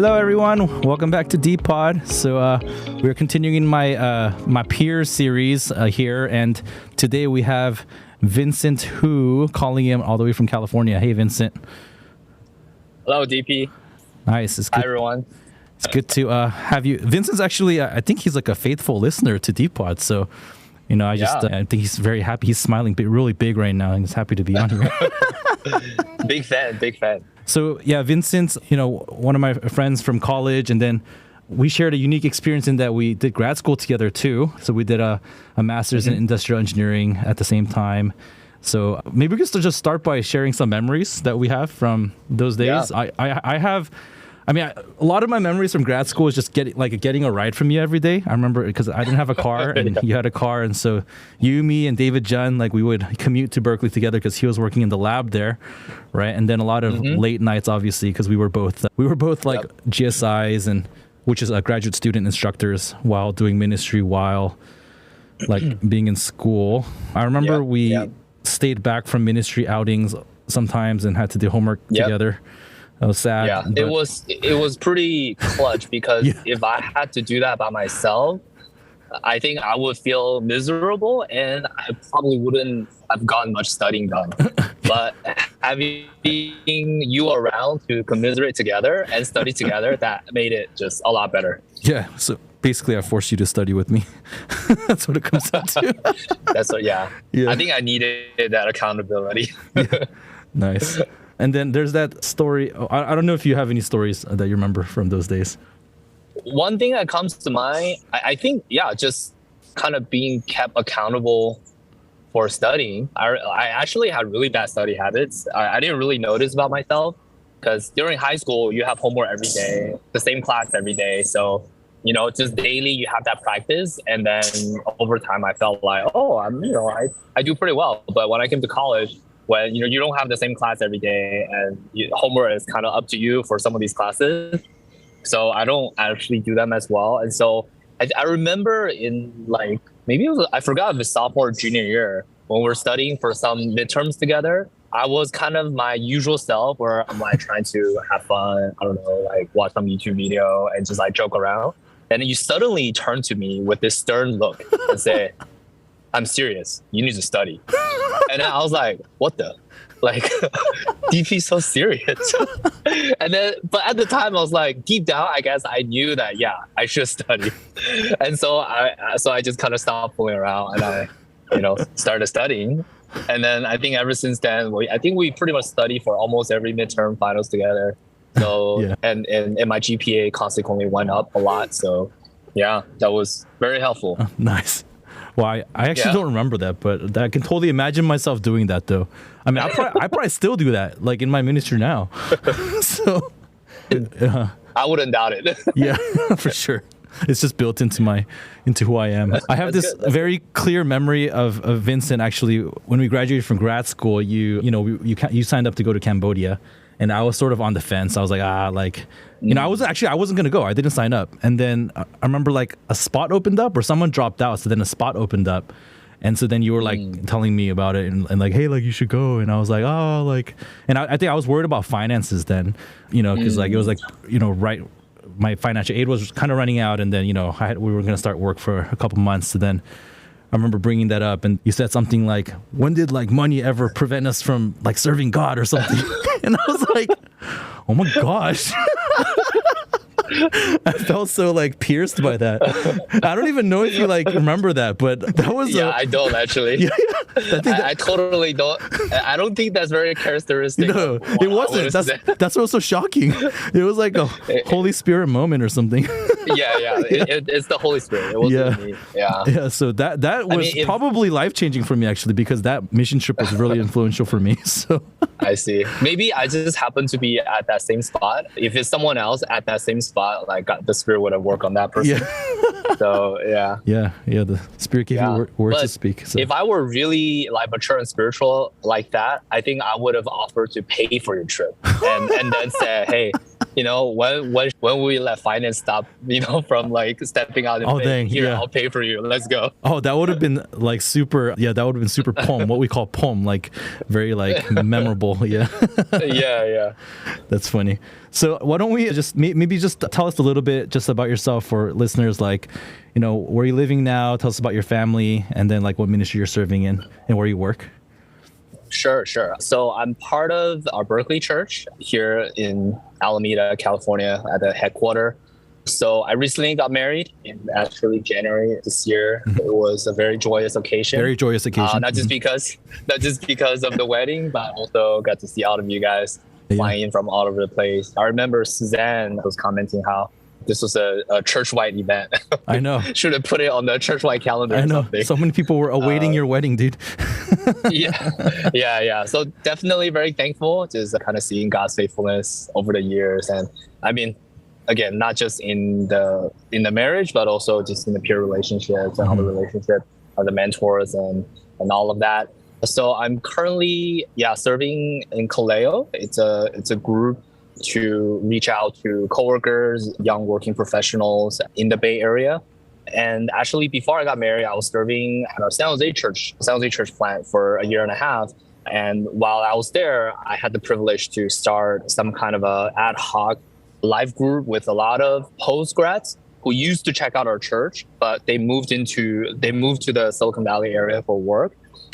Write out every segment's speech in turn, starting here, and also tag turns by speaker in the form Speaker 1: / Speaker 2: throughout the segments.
Speaker 1: Hello, everyone. Welcome back to D-Pod. So we're continuing my peer series here, and today we have Vincent Hu calling in all the way from California. Hey, Vincent.
Speaker 2: Hello, DP.
Speaker 1: Nice. It's good.
Speaker 2: Hi, everyone.
Speaker 1: It's good to have you. Vincent's actually, I think he's like a faithful listener to D-Pod. So, you know, I think he's very happy. He's smiling really big right now, and he's happy to be on here.
Speaker 2: Big fan.
Speaker 1: So yeah, Vincent's, you know, one of my friends from college, and then we shared a unique experience in that we did grad school together too. So we did a master's in industrial engineering at the same time. So maybe we could just start by sharing some memories that we have from those days. Yeah. A lot of my memories from grad school is just getting a ride from you every day. I remember because I didn't have a car and you had a car, and so you, me, and David Jun, like we would commute to Berkeley together because he was working in the lab there, right? And then a lot of late nights, obviously, because we were both like GSIs, and which is graduate student instructors, while doing ministry while like being in school. I remember we stayed back from ministry outings sometimes and had to do homework together. That was sad.
Speaker 2: Yeah, it was pretty clutch because if I had to do that by myself, I think I would feel miserable and I probably wouldn't have gotten much studying done. But having you around to commiserate together and study together, that made it just a lot better.
Speaker 1: Yeah, so basically I forced you to study with me. That's what it comes down to.
Speaker 2: Yeah. I think I needed that accountability.
Speaker 1: Nice. And then there's that story. I don't know if you have any stories that you remember from those days.
Speaker 2: One thing that comes to mind, I think, just kind of being kept accountable for studying. I actually had really bad study habits. I didn't really notice about myself because during high school, you have homework every day, the same class every day. So, you know, just daily you have that practice. And then over time, I felt like, I do pretty well. But when I came to college, when you don't have the same class every day and homework is kind of up to you for some of these classes, so I don't actually do them as well. And so I remember in maybe I forgot if it's sophomore or junior year when we're studying for some midterms together. I was kind of my usual self where I'm like trying to have fun. I don't know, like watch some YouTube video and just like joke around. And then you suddenly turn to me with this stern look and say, "I'm serious. You need to study." And then I was like, what the? Like, DP's so serious. And then, but at the time I was like, deep down, I guess I knew that, I should study. And so I just kind of stopped fooling around and I, started studying. And then I think ever since then, I think we pretty much study for almost every midterm finals together. So, and my GPA consequently went up a lot. So that was very helpful.
Speaker 1: Nice. Well, I actually don't remember that, but I can totally imagine myself doing that, though. I mean, I probably still do that, like in my ministry now. So,
Speaker 2: I wouldn't doubt it.
Speaker 1: Yeah, for sure. It's just built into who I am. I have this very clear memory of Vincent. Actually, when we graduated from grad school, you signed up to go to Cambodia. And I was sort of on the fence. I was like, I wasn't going to go. I didn't sign up. And then I remember like a spot opened up or someone dropped out. So then a spot opened up. And so then you were like telling me about it and like, hey, like you should go. And I was like, and I think I was worried about finances then, because like it was like, right. My financial aid was kind of running out. And then, we were going to start work for a couple months. So then I remember bringing that up and you said something like, when did like money ever prevent us from like serving God or something? And I was like, oh my gosh. I felt so like pierced by that. I don't even know if you like remember that, but that was
Speaker 2: I don't actually. I totally don't. I don't think that's very characteristic.
Speaker 1: No, it wasn't. That's what was so shocking. It was like a Holy Spirit moment or something.
Speaker 2: It's the Holy Spirit. It wasn't me.
Speaker 1: Yeah. So that was probably life changing for me actually, because that mission trip was really influential for me. So
Speaker 2: I see. Maybe I just happened to be at that same spot. If it's someone else at that same spot, like the Spirit would have worked on that person. So the Spirit gave you words to speak. So. If I were really like mature and spiritual like that, I think I would have offered to pay for your trip and then say, hey, when will we let finance stop, from like stepping out and
Speaker 1: Oh,
Speaker 2: saying,
Speaker 1: dang,
Speaker 2: here,
Speaker 1: yeah.
Speaker 2: I'll pay for you. Let's go.
Speaker 1: Oh, that would have been like super. Yeah, that would have been super poem. What we call poem, like very like memorable. Yeah,
Speaker 2: Yeah.
Speaker 1: that's funny. So why don't we just maybe just tell us a little bit just about yourself for listeners, like, where you're living now. Tell us about your family, and then like what ministry you're serving in and where you work.
Speaker 2: Sure. So I'm part of our Berkeley church here in Alameda, California at the headquarters. So I recently got married in actually January this year. It was a very joyous occasion.
Speaker 1: Very joyous occasion.
Speaker 2: Not just because of the wedding, but also got to see all of you guys flying in from all over the place. I remember Suzanne was commenting how this was a church-wide event.
Speaker 1: I know.
Speaker 2: Should have put it on the church-wide calendar.
Speaker 1: I know.
Speaker 2: Or something.
Speaker 1: So many people were awaiting your wedding, dude.
Speaker 2: Yeah. So definitely very thankful, just kind of seeing God's faithfulness over the years. And I mean, again, not just in the marriage, but also just in the peer relationships and all the relationships of the mentors and all of that. So I'm currently serviving in Kaleo. It's a group to reach out to coworkers, young working professionals in the Bay Area. And actually, before I got married, I was serving at our San Jose church plant for a year and a half. And while I was there, I had the privilege to start some kind of a ad hoc life group with a lot of postgrads who used to check out our church, but they moved to the Silicon Valley area for work.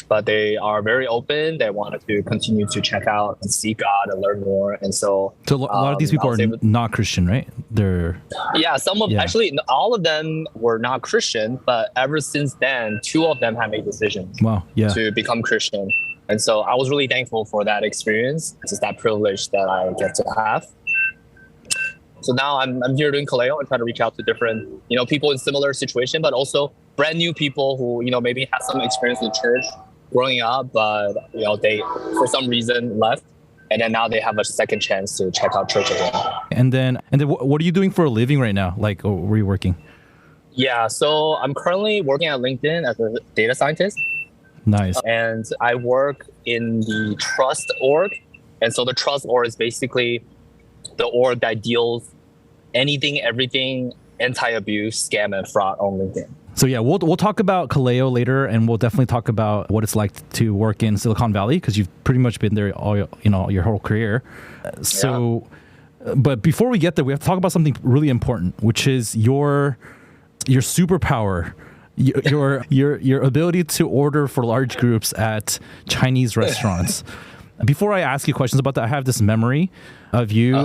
Speaker 2: But they are very open. They wanted to continue to check out and seek God and learn more. And so
Speaker 1: a lot of these people are not Christian, right? They're
Speaker 2: actually all of them were not Christian, but ever since then, 2 of them have made decisions to become Christian. And so I was really thankful for that experience. It's just that privilege that I get to have. So now I'm here doing Kaleo and trying to reach out to different, people in similar situation, but also brand new people who, maybe have some experience in church growing up, but they for some reason left, and then now they have a second chance to check out church again.
Speaker 1: And then what are you doing for a living right now? Like, where are you working?
Speaker 2: Yeah, so I'm currently working at LinkedIn as a data scientist.
Speaker 1: Nice.
Speaker 2: And I work in the trust org. And so the trust org is basically the org that deals anything, everything, anti-abuse, scam, and fraud on LinkedIn.
Speaker 1: So yeah, we'll talk about Kaleo later, and we'll definitely talk about what it's like to work in Silicon Valley, because you've pretty much been there all your whole career. But before we get there, we have to talk about something really important, which is your superpower, your ability to order for large groups at Chinese restaurants. Before I ask you questions about that, I have this memory of you.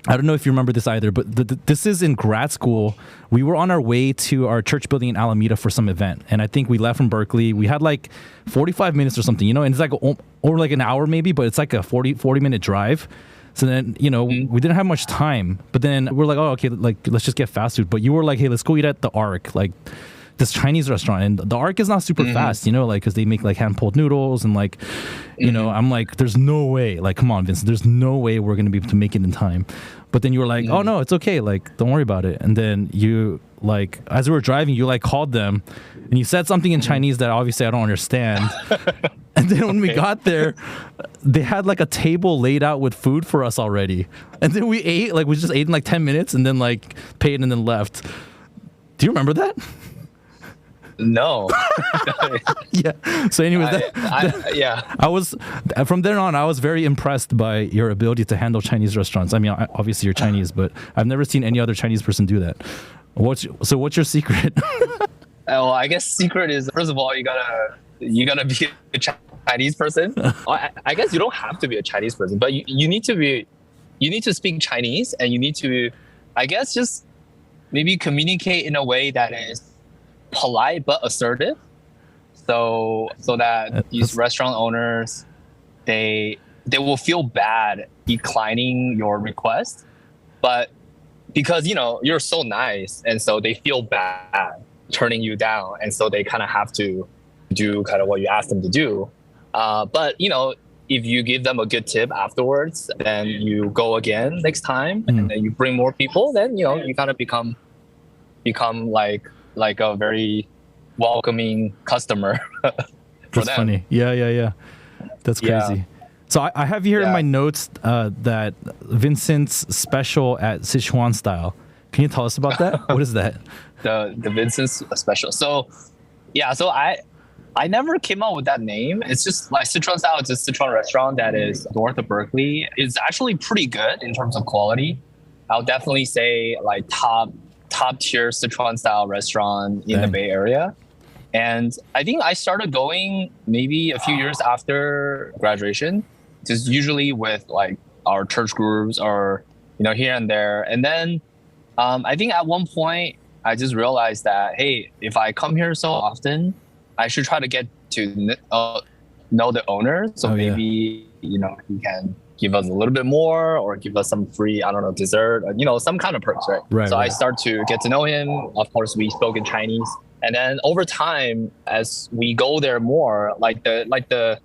Speaker 1: I don't know if you remember this either, but this is in grad school. We were on our way to our church building in Alameda for some event. And I think we left from Berkeley. We had like 45 minutes or something, and it's like or like an hour maybe, but it's like a 40-minute drive. So then, we didn't have much time. But then we're like, oh, okay, like let's just get fast food. But you were like, hey, let's go eat at the Ark, like this Chinese restaurant. And the Ark is not super fast, like, because they make like hand-pulled noodles and like, I'm like, there's no way. Like, come on, Vincent, there's no way we're going to be able to make it in time. But then you were like, oh, no, it's okay. Like, don't worry about it. And then you, like, as we were driving, you, like, called them. And you said something in Chinese that obviously I don't understand. And then when we got there, they had, like, a table laid out with food for us already. And then we ate. Like, we just ate in, like, 10 minutes and then, like, paid and then left. Do you remember that?
Speaker 2: No.
Speaker 1: Yeah. So anyways, I was, from then on, I was very impressed by your ability to handle Chinese restaurants. I mean, obviously you're Chinese, but I've never seen any other Chinese person do that. What's your secret?
Speaker 2: Well, I guess secret is, first of all, you gotta be a Chinese person. I guess you don't have to be a Chinese person, but you need to speak Chinese, and you need to, I guess, just maybe communicate in a way that is polite but assertive, so that these restaurant owners, they will feel bad declining your request, but because you're so nice, and so they feel bad turning you down, and so they kind of have to do kind of what you ask them to do. But if you give them a good tip afterwards, then you go again next time, and then you bring more people, then you kind of become like a very welcoming customer for
Speaker 1: That's
Speaker 2: them.
Speaker 1: funny. Yeah. That's crazy. So I have here in
Speaker 2: Yeah.
Speaker 1: my notes that Vincent's special at Sichuan style. Can you tell us about that? What is that?
Speaker 2: The Vincent's special. So yeah, so I never came up with that name. It's just like Sichuan style. It's a Sichuan restaurant that is north of Berkeley. It's actually pretty good in terms of quality. I'll definitely say like top tier Sichuan style restaurant in the
Speaker 1: Dang.
Speaker 2: Bay Area. And I think I started going maybe a few years after graduation, just usually with like our church groups or, here and there. And then I think at one point I just realized that, hey, if I come here so often, I should try to get to know the owner. So maybe, he can give us a little bit more or give us some free, I don't know, dessert, some kind of perks, right?
Speaker 1: Right,
Speaker 2: so
Speaker 1: right.
Speaker 2: I start to get to know him. Of course, we spoke in Chinese. And then over time, as we go there more, like the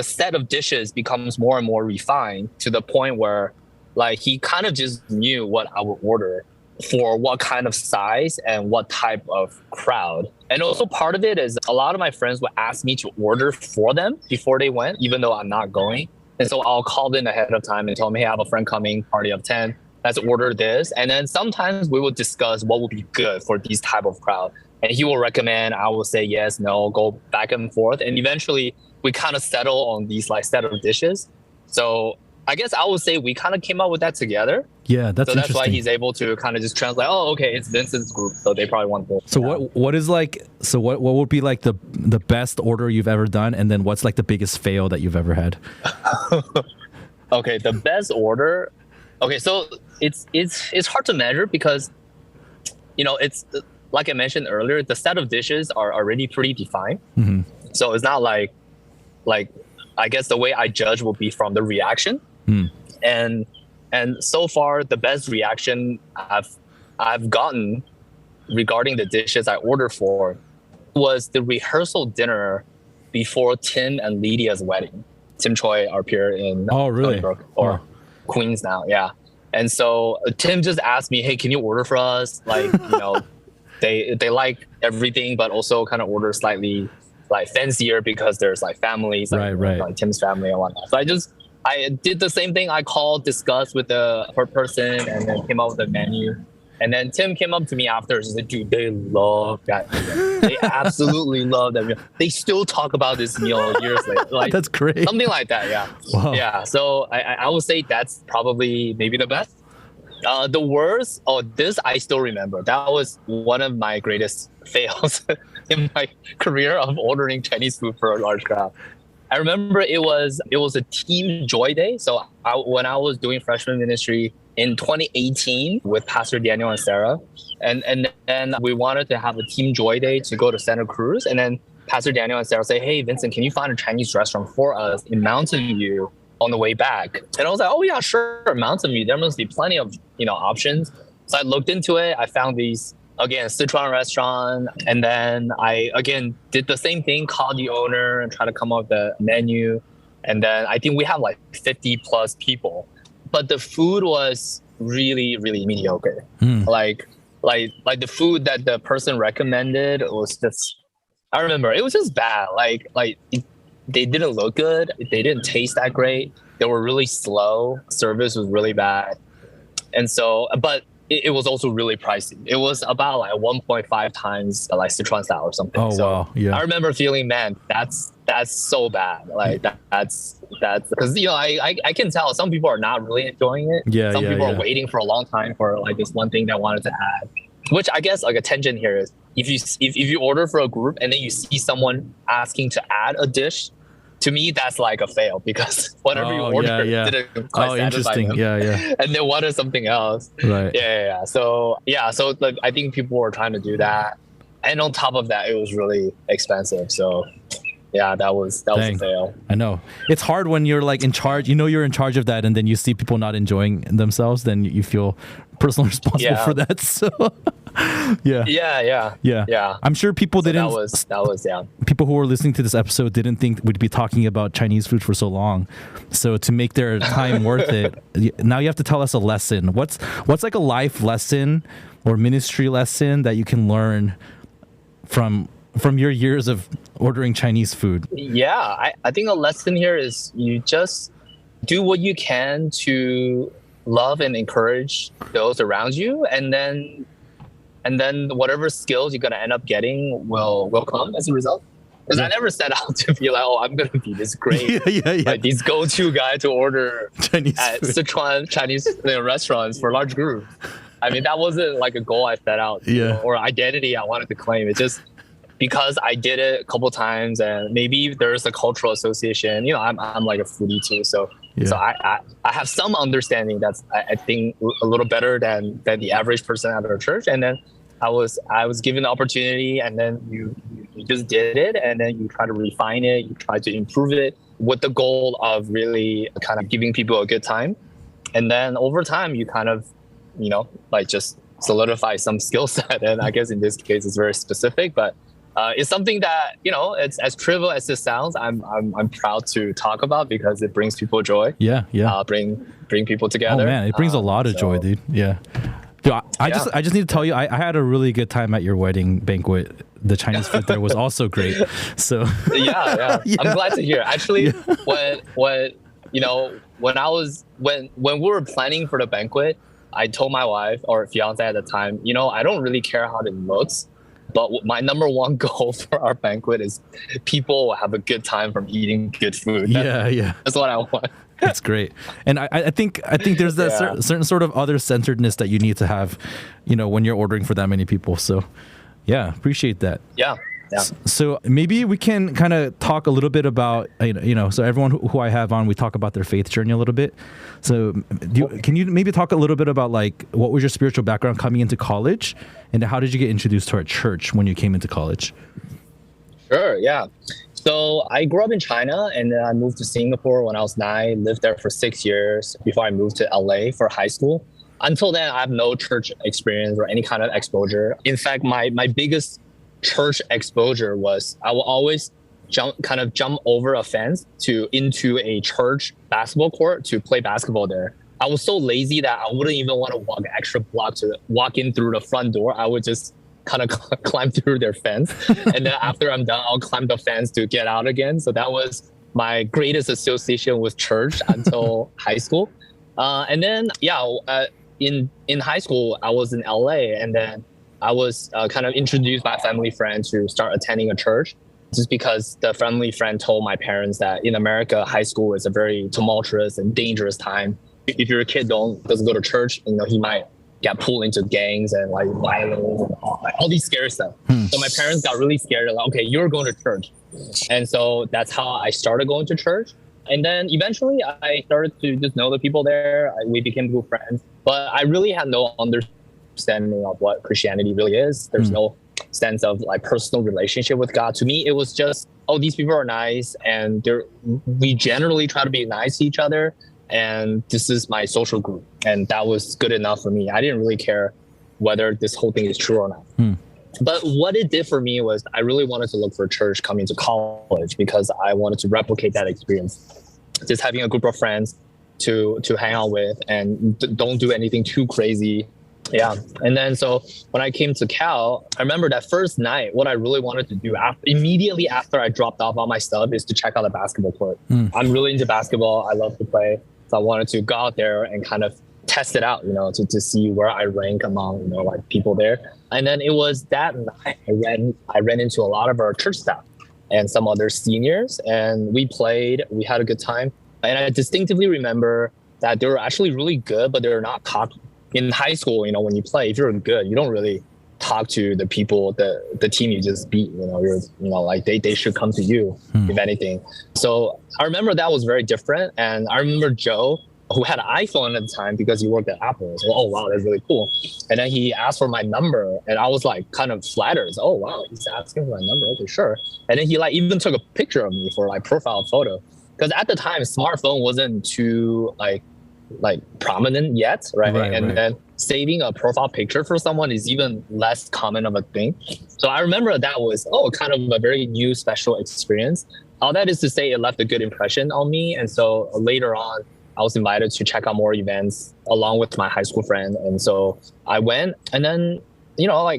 Speaker 2: set of dishes becomes more and more refined to the point where like he kind of just knew what I would order for what kind of size and what type of crowd. And also part of it is a lot of my friends would ask me to order for them before they went, even though I'm not going. And so I'll call them ahead of time and tell them, hey, I have a friend coming, party of 10. Let's order this. And then sometimes we will discuss what would be good for these type of crowd. And he will recommend, I will say yes, no, go back and forth. And eventually we kind of settle on these like set of dishes. So I guess I would say we kind of came up with that together.
Speaker 1: Yeah, that's
Speaker 2: So that's
Speaker 1: interesting.
Speaker 2: why he's able to kind of just translate, oh, okay, it's Vincent's group. So they probably want this.
Speaker 1: So what is like, so what would be like the best order you've ever done? And then what's like the biggest fail that you've ever had?
Speaker 2: Okay, the best order. Okay, so it's hard to measure because, it's like I mentioned earlier, the set of dishes are already pretty defined.
Speaker 1: Mm-hmm.
Speaker 2: So it's not like I guess the way I judge will be from the reaction.
Speaker 1: Mm.
Speaker 2: And so far the best reaction I've gotten regarding the dishes I ordered for was the rehearsal dinner before Tim and Lydia's wedding. Tim Choi, our peer in
Speaker 1: really?
Speaker 2: Brook, or Queens now, yeah. And so Tim just asked me, hey, can you order for us? Like, they like everything, but also kind of order slightly like fancier because there's like families, like,
Speaker 1: Right.
Speaker 2: like Tim's family and whatnot. So I did the same thing. I called, discussed with the person, and then came up with a menu. And then Tim came up to me after and said, dude, they love that meal. They absolutely love that meal. They still talk about this meal years later. Like,
Speaker 1: That's great.
Speaker 2: something like that, yeah.
Speaker 1: Wow.
Speaker 2: Yeah, so I would say that's probably maybe the best. The worst, this I still remember. That was one of my greatest fails in my career of ordering Chinese food for a large crowd. I remember it was a team joy day. So when I was doing freshman ministry in 2018 with Pastor Daniel and Sarah, and then we wanted to have a team joy day to go to Santa Cruz, and then Pastor Daniel and Sarah say, hey, Vincent, can you find a Chinese restaurant for us in Mountain View on the way back? And I was like, oh yeah, sure, Mountain View. There must be plenty of options. So I looked into it. I found these, again, Sichuan restaurant. And then I, again, did the same thing, called the owner and tried to come up with the menu. And then I think we have like 50 plus people. But the food was really, really mediocre. Like the food that the person recommended was just, I remember it was just bad. They didn't look good. They didn't taste that great. They were really slow. Service was really bad. And so, but it was also really pricey. It was about like 1.5 times like Sichuan style or something.
Speaker 1: Oh,
Speaker 2: so
Speaker 1: wow. Yeah.
Speaker 2: I remember feeling, man, that's so bad. Like that's because, I can tell some people are not really enjoying it.
Speaker 1: Yeah.
Speaker 2: Some people
Speaker 1: yeah.
Speaker 2: are waiting for a long time for like this one thing they wanted to add, which I guess like a tangent here is if you order for a group and then you see someone asking to add a dish, to me, that's like a fail because whatever you ordered didn't quite satisfy them.
Speaker 1: Yeah.
Speaker 2: And they wanted something else.
Speaker 1: Right.
Speaker 2: Yeah. So like, I think people were trying to do that. And on top of that, it was really expensive. So yeah, that was a fail.
Speaker 1: I know. It's hard when you're like in charge, you're in charge of that, and then you see people not enjoying themselves, then you feel personally responsible for that. So yeah. I'm sure people didn't.
Speaker 2: That was
Speaker 1: People who were listening to this episode didn't think we'd be talking about Chinese food for so long. So to make their time worth it, now you have to tell us a lesson. What's like a life lesson or ministry lesson that you can learn from your years of ordering Chinese food?
Speaker 2: Yeah, I think a lesson here is you just do what you can to love and encourage those around you, and then whatever skills you're gonna end up getting will come as a result. Because I never set out to be like, oh, I'm gonna be this great, like this go-to guy to order
Speaker 1: Chinese
Speaker 2: at
Speaker 1: food.
Speaker 2: Sichuan Chinese restaurants for large groups. I mean, that wasn't like a goal I set out, or identity I wanted to claim. It's just because I did it a couple times, and maybe there's a cultural association. I'm like a foodie too, so I have some understanding that's I think a little better than the average person at our church. And then I was given the opportunity, and then you just did it, and then you try to refine it, you try to improve it with the goal of really kind of giving people a good time. And then over time, you kind of, like just solidify some skill set. And I guess in this case, it's very specific, but it's something that, it's as trivial as it sounds. I'm proud to talk about because it brings people joy.
Speaker 1: Yeah.
Speaker 2: Bring people together.
Speaker 1: Oh man, it brings a lot of joy, dude. Yeah. Dude, I just need to tell you, I had a really good time at your wedding banquet. The Chinese food there was also great. So
Speaker 2: yeah. I'm glad to hear. Actually, when we were planning for the banquet, I told my wife or fiance at the time, I don't really care how it looks, but my number one goal for our banquet is people will have a good time from eating good food. That's what I want.
Speaker 1: That's great. And I think there's that certain sort of other-centeredness that you need to have, when you're ordering for that many people. So yeah, appreciate that.
Speaker 2: Yeah.
Speaker 1: So maybe we can kind of talk a little bit about, so everyone who I have on, we talk about their faith journey a little bit. So can you maybe talk a little bit about like, what was your spiritual background coming into college, and how did you get introduced to our church when you came into college?
Speaker 2: Sure. Yeah. So I grew up in China, and then I moved to Singapore when I was 9, lived there for 6 years before I moved to LA for high school. Until then, I have no church experience or any kind of exposure. In fact, my biggest church exposure was I will always jump over a fence into a church basketball court to play basketball there. I was so lazy that I wouldn't even want to walk an extra block to walk in through the front door. I would just kind of climb through their fence. And then after I'm done, I'll climb the fence to get out again. So that was my greatest association with church until high school. And then, in high school, I was in LA, and then I was kind of introduced by a family friend to start attending a church, just because the family friend told my parents that in America, high school is a very tumultuous and dangerous time. If your kid doesn't go to church, he might get pulled into gangs and like violence and all these scary stuff. So my parents got really scared. Like, okay, you're going to church. And so that's how I started going to church. And then eventually I started to just know the people there. We became good friends. But I really had no understanding of what Christianity really is. There's no sense of like personal relationship with God. To me, it was just, oh, these people are nice, and we generally try to be nice to each other. And this is my social group. And that was good enough for me. I didn't really care whether this whole thing is true or not. But what it did for me was I really wanted to look for a church coming to college, because I wanted to replicate that experience. Just having a group of friends to hang out with, and don't do anything too crazy. Yeah. And then so when I came to Cal, I remember that first night, what I really wanted to do immediately after I dropped off all my stuff is to check out the basketball court. I'm really into basketball. I love to play. So I wanted to go out there and kind of test it out, to see where I rank among, like people there. And then it was that night I ran into a lot of our church staff and some other seniors, and we played, we had a good time. And I distinctively remember that they were actually really good, but they're not cocky. In high school, when you play, if you're good, you don't really talk to the people, the team you just beat. Like they should come to you, if anything. So I remember that was very different. And I remember Joe, who had an iPhone at the time because he worked at Apple. So, oh wow, that's really cool. And then he asked for my number, and I was like kind of flattered. So, oh wow, he's asking for my number. Okay, sure. And then he like even took a picture of me for like profile photo, because at the time smartphone wasn't too like prominent yet, right? And then saving a profile picture for someone is even less common of a thing. So I remember that was kind of a very new special experience. All that is to say, it left a good impression on me. And so later on, I was invited to check out more events along with my high school friend. And so I went, and then,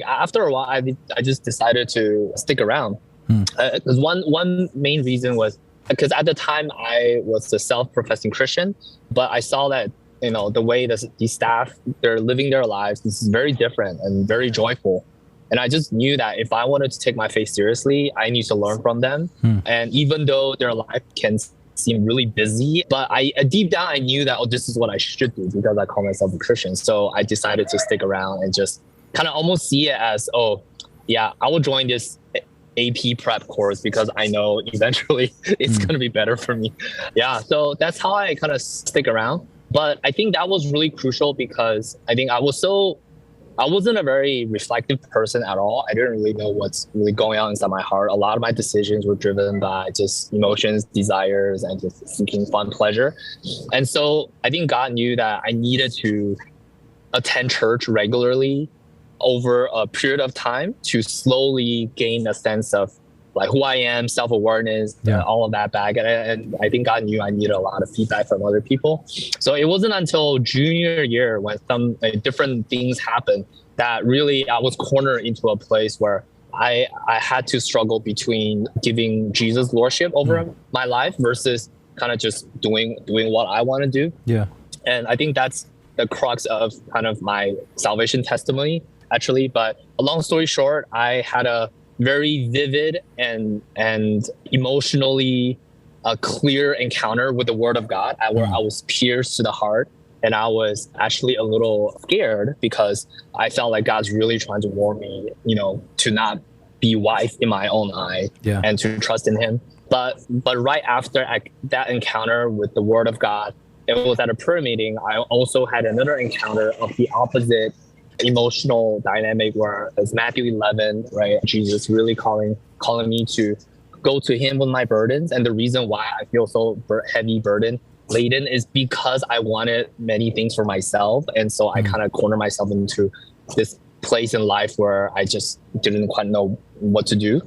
Speaker 2: after a while, I just decided to stick around. Because one main reason was because at the time I was a self-professing Christian, but I saw that, the way these staff, they're living their lives, this is very different and very joyful. And I just knew that if I wanted to take my faith seriously, I need to learn from them. And even though their life can seem really busy, but deep down, I knew that, this is what I should do because I call myself a Christian. So I decided to stick around and just kind of almost see it as, I will join this AP prep course because I know eventually it's going to be better for me. Yeah. So that's how I kind of stick around. But I think that was really crucial because I think I wasn't a very reflective person at all. I didn't really know what's really going on inside my heart. A lot of my decisions were driven by just emotions, desires, and just seeking fun, pleasure. And so I think God knew that I needed to attend church regularly over a period of time to slowly gain a sense of like who I am, self-awareness, all of that back. And I think God knew I needed a lot of feedback from other people. So it wasn't until junior year when some different things happened that really I was cornered into a place where I had to struggle between giving Jesus lordship over my life versus kind of just doing what I want to do. Yeah. And I think that's the crux of kind of my salvation testimony, actually. But a long story short, I had a very vivid and emotionally clear encounter with the Word of God, where I was pierced to the heart, and I was actually a little scared because I felt like God's really trying to warn me, to not be wise in my own eye and to trust in Him. But right after that encounter with the Word of God, it was at a prayer meeting. I also had another encounter of the opposite emotional dynamic where it's Matthew 11, right? Jesus really calling me to go to Him with my burdens. And the reason why I feel so heavy burden laden is because I wanted many things for myself. And so I kind of cornered myself into this place in life where I just didn't quite know what to do.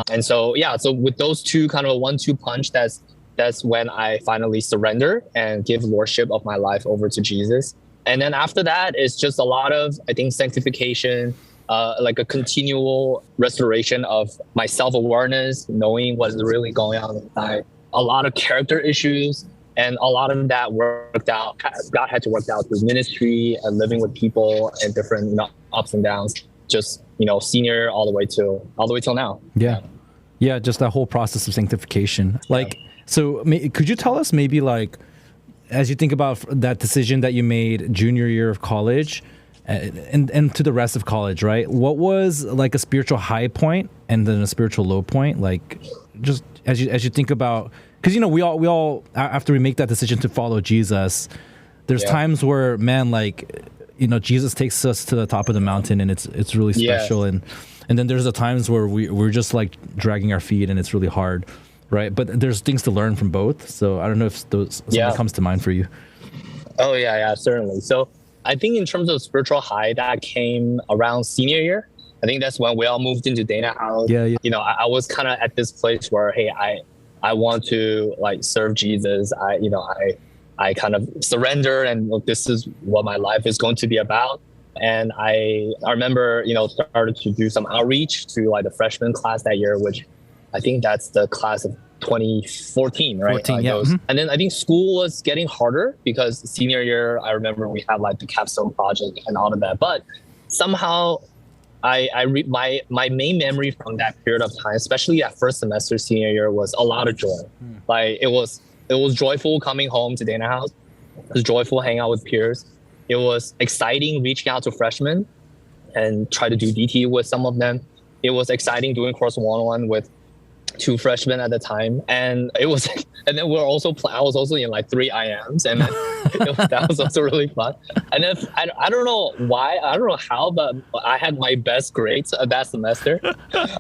Speaker 2: And so with those two kind of a 1-2 punch, that's when I finally surrender and give lordship of my life over to Jesus. And then after that, it's just a lot of, I think, sanctification, like a continual restoration of my self-awareness, knowing what's really going on inside, a lot of character issues. And a lot of that worked out. God had to work out through ministry and living with people and different ups and downs, just, senior all the way till now. Yeah.
Speaker 1: Yeah. Just that whole process of sanctification. So could you tell us maybe as you think about that decision that you made junior year of college and to the rest of college, right? What was like a spiritual high point and then a spiritual low point? Like just as you think about, because, we all, after we make that decision to follow Jesus, there's times where, man, Jesus takes us to the top of the mountain and it's really special. And then there's the times where we're just dragging our feet and it's really hard. Right. But there's things to learn from both. So I don't know if something comes to mind for you.
Speaker 2: Oh, yeah, certainly. So I think in terms of spiritual high, that came around senior year. I think that's when we all moved into Dana House. Yeah. I was kind of at this place where, hey, I want to serve Jesus. I kind of surrender and look, this is what my life is going to be about. And I remember, started to do some outreach to the freshman class that year, which I think that's the class of 2014, right?
Speaker 1: 14, yeah.
Speaker 2: And then I think school was getting harder because senior year, I remember we had the capstone project and all of that. But somehow my main memory from that period of time, especially that first semester senior year, was a lot of joy. It was joyful coming home to Dana House. It was joyful hanging out with peers. It was exciting reaching out to freshmen and try to do DT with some of them. It was exciting doing course one-on-one with 2 freshmen at the time, and it was, and then I was also in 3 IMs, and that was also really fun. And then I don't know why, I don't know how, but I had my best grades that semester.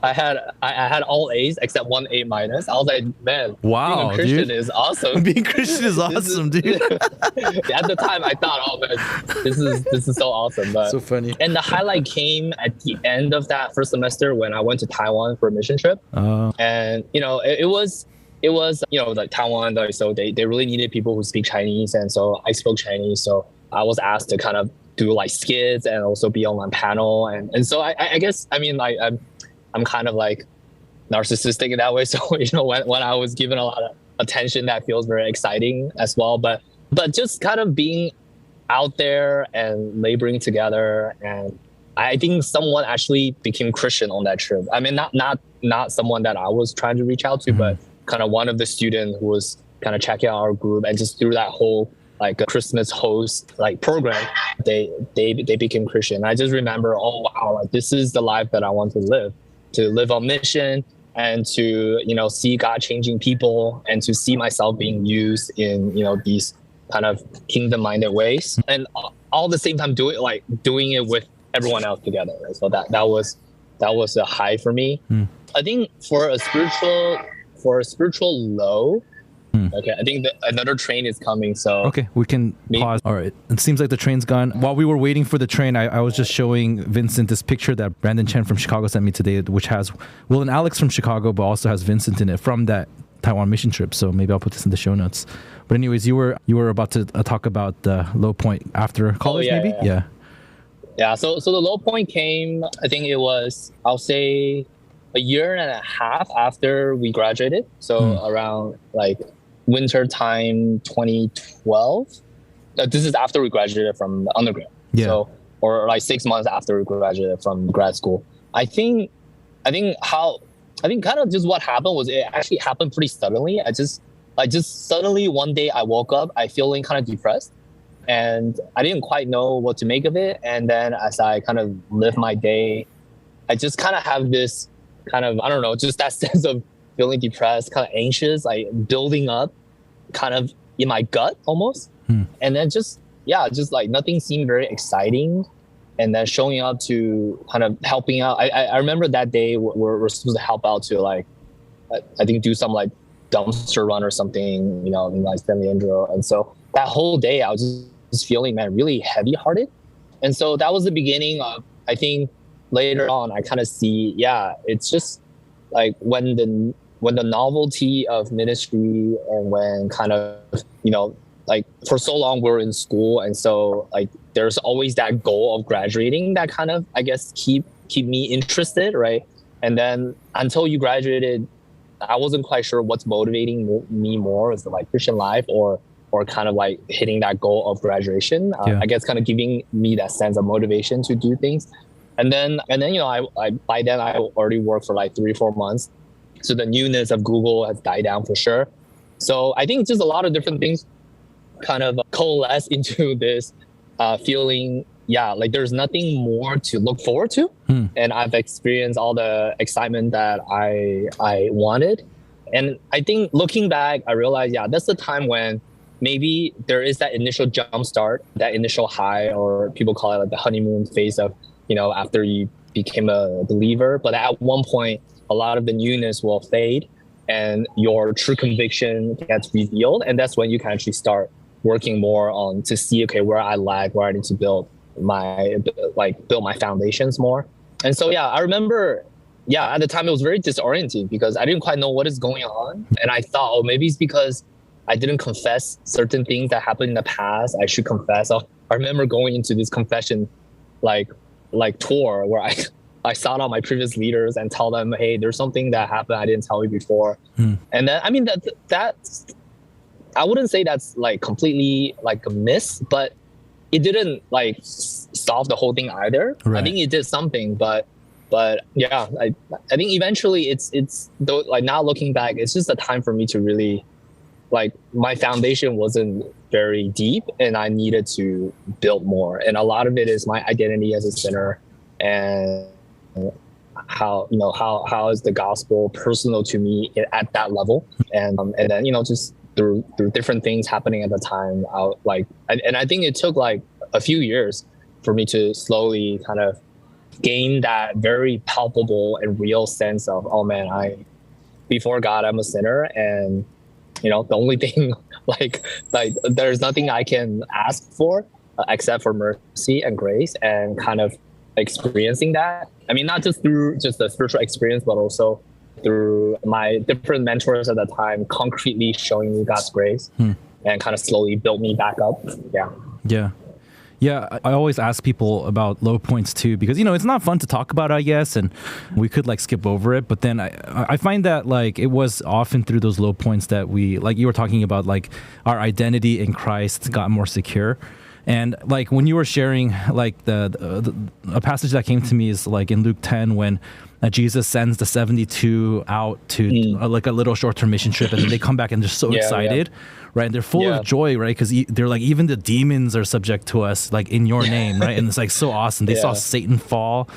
Speaker 2: I had all A's except 1 A-. I was like, man,
Speaker 1: wow,
Speaker 2: being a Christian is awesome.
Speaker 1: Being Christian is awesome, dude.
Speaker 2: At the time, I thought, oh man, this is so awesome. But
Speaker 1: so funny.
Speaker 2: And the highlight came at the end of that first semester when I went to Taiwan for a mission trip. And it was Taiwan, so they really needed people who speak Chinese, and so I spoke Chinese, so I was asked to kind of do skits and also be on one panel, and so I guess I'm kind of narcissistic in that way. So, when I was given a lot of attention, that feels very exciting as well. But just kind of being out there and laboring together. And I think someone actually became Christian on that trip. I mean, not someone that I was trying to reach out to, but kind of one of the students who was kind of checking out our group, and just through that whole like a Christmas host like program, they became Christian. I just remember, oh wow, like this is the life that I want to live on mission, and to see God changing people, and to see myself being used in these kind of kingdom-minded ways, and all at the same time doing it with everyone else together. Right? So that was a high for me. I think for a spiritual low. Okay, I think that another train is coming. So
Speaker 1: okay, we can pause. All right, it seems like the train's gone. While we were waiting for the train, I was just showing Vincent this picture that Brandon Chen from Chicago sent me today, which has Will and Alex from Chicago, but also has Vincent in it from that Taiwan mission trip. So maybe I'll put this in the show notes. But anyways, you were about to talk about the low point after college, maybe?
Speaker 2: Yeah. So the low point came, I think it was, I'll say, a year and a half after we graduated. So around like winter time 2012. This is after we graduated from undergrad. So, or like 6 months after we graduated from grad school. I think kind of just what happened was, it actually happened pretty suddenly. I just suddenly one day I woke up, I feeling kind of depressed, and I didn't quite know what to make of it. And then as I kind of live my day, I just kind of have this kind of, I don't know, just that sense of feeling depressed, kind of anxious, like building up kind of in my gut almost. And then just like nothing seemed very exciting. And then showing up to kind of helping out. I remember that day we're supposed to help out to like, I think do some like dumpster run or something, in like San Leandro. And so that whole day I was just feeling, man, really heavy hearted. And so that was the beginning of, I think later on I kind of see, it's just like when the novelty of ministry, and when kind of, like for so long we're in school, and so like there's always that goal of graduating that kind of, I guess, keep me interested, right? And then until you graduated, I wasn't quite sure what's motivating me more, is it like Christian life or kind of like hitting that goal of graduation. I guess kind of giving me that sense of motivation to do things. And then I by then I already worked for like 3-4 months. So the newness of Google has died down for sure. So I think just a lot of different things kind of coalesce into this feeling, like there's nothing more to look forward to. And I've experienced all the excitement that I wanted. And I think looking back, I realized, that's the time when maybe there is that initial jump start, that initial high, or people call it like the honeymoon phase of, after you became a believer. But at one point, a lot of the newness will fade and your true conviction gets revealed. And that's when you can actually start working more on to see, okay, where I lag, where I need to build my foundations more. And so, I remember, at the time it was very disorienting because I didn't quite know what is going on. And I thought, maybe it's because I didn't confess certain things that happened in the past. I should confess. I remember going into this confession, like tour where I sought out my previous leaders and tell them, hey, there's something that happened I didn't tell you before. And then, I mean, that's, I wouldn't say that's like completely like a miss, but it didn't like solve the whole thing either. Right. I think it did something, but I think eventually it's though, like now looking back, it's just a time for me to really, like, my foundation wasn't very deep and I needed to build more. And a lot of it is my identity as a sinner, and how is the gospel personal to me at that level. And then, just through different things happening at the time, I think it took like a few years for me to slowly kind of gain that very palpable and real sense of, oh man, before God, I'm a sinner. And, the only thing like there's nothing I can ask for except for mercy and grace, and kind of experiencing that. I mean, not just through just the spiritual experience, but also through my different mentors at the time, concretely showing me God's grace and kind of slowly built me back up.
Speaker 1: Yeah, I always ask people about low points too, because, it's not fun to talk about, I guess, and we could like skip over it. But then I find that like it was often through those low points that we, like you were talking about, like our identity in Christ got more secure. And like when you were sharing, like a passage that came to me is like in Luke 10 when Jesus sends the 72 out to like a little short-term mission trip, and then they come back and they're so excited, right? And they're full of joy, right? Because they're like, even the demons are subject to us, like in your name, right? And it's like so awesome. They saw Satan fall,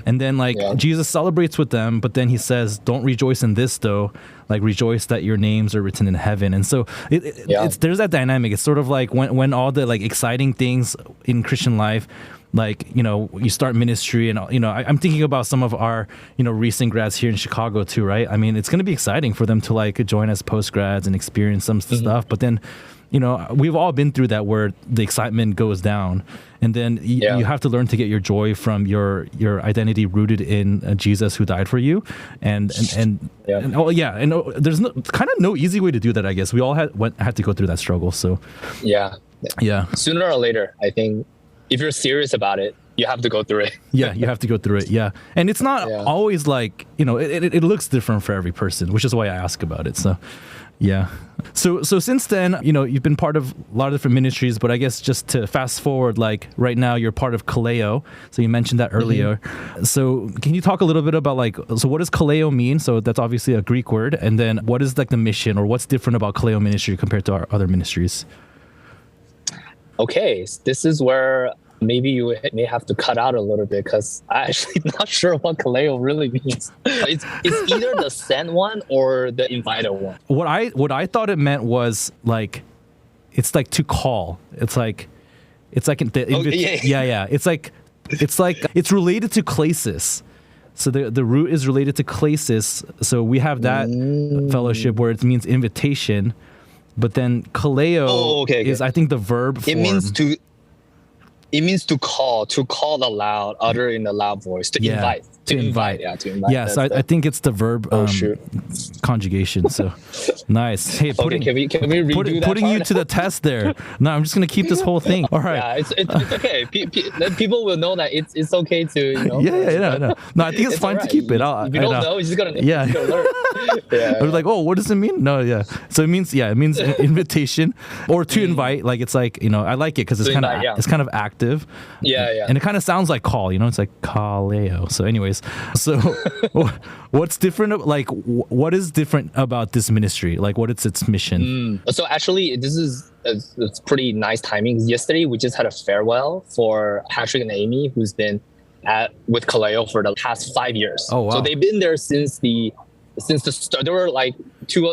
Speaker 1: and then like Jesus celebrates with them, but then he says, "Don't rejoice in this though. Like rejoice that your names are written in heaven." And so it's there's that dynamic. It's sort of like when all the like exciting things in Christian life, like, you start ministry and, I'm thinking about some of our, recent grads here in Chicago too, right? I mean, it's going to be exciting for them to like join as post grads and experience some stuff. But then, we've all been through that where the excitement goes down, and then you have to learn to get your joy from your identity rooted in Jesus who died for you. And there's kind of no easy way to do that, I guess. We all had to go through that struggle. So yeah.
Speaker 2: Sooner or later, I think, if you're serious about it, you have to go through it.
Speaker 1: You have to go through it. Yeah. And it's not always like, it looks different for every person, which is why I ask about it. So, yeah. So since then, you've been part of a lot of different ministries, but I guess just to fast forward, like right now you're part of Kaleo. So you mentioned that earlier. So can you talk a little bit about so what does Kaleo mean? So that's obviously a Greek word. And then what is like the mission, or what's different about Kaleo ministry compared to our other ministries?
Speaker 2: Okay, this is where maybe you may have to cut out a little bit, because I'm actually not sure what Kaleo really means. It's either the sent one or the invited one.
Speaker 1: What I thought it meant was like, it's like to call. It's like the it's related to klesis. So the root is related to klesis. So we have that fellowship where it means invitation. But then Kaleo is, I think, the verb form.
Speaker 2: It means to call aloud, utter in a loud voice, to invite.
Speaker 1: To invite. Yeah, so I think it's the verb conjugation. So nice. Hey,
Speaker 2: can we redo that
Speaker 1: putting
Speaker 2: part?
Speaker 1: you to the test there. No, I'm just gonna keep this whole thing. All right.
Speaker 2: Yeah, it's okay. People will know that it's okay to
Speaker 1: No, I think it's fine to keep it.
Speaker 2: If you don't know, you're just gonna learn.
Speaker 1: I was like, oh, what does it mean? No, yeah. So it means invitation or to invite. Like it's like, I like it because it's kind of active.
Speaker 2: Yeah.
Speaker 1: And it kind of sounds like call. It's like Kaleo. So anyways, so what's different? Like what is different about this ministry? Like what is its mission?
Speaker 2: So actually, it's pretty nice timing. Yesterday, we just had a farewell for Patrick and Amy, who's been with Kaleo for the past 5 years.
Speaker 1: Oh, wow.
Speaker 2: So they've been there since the start. They were like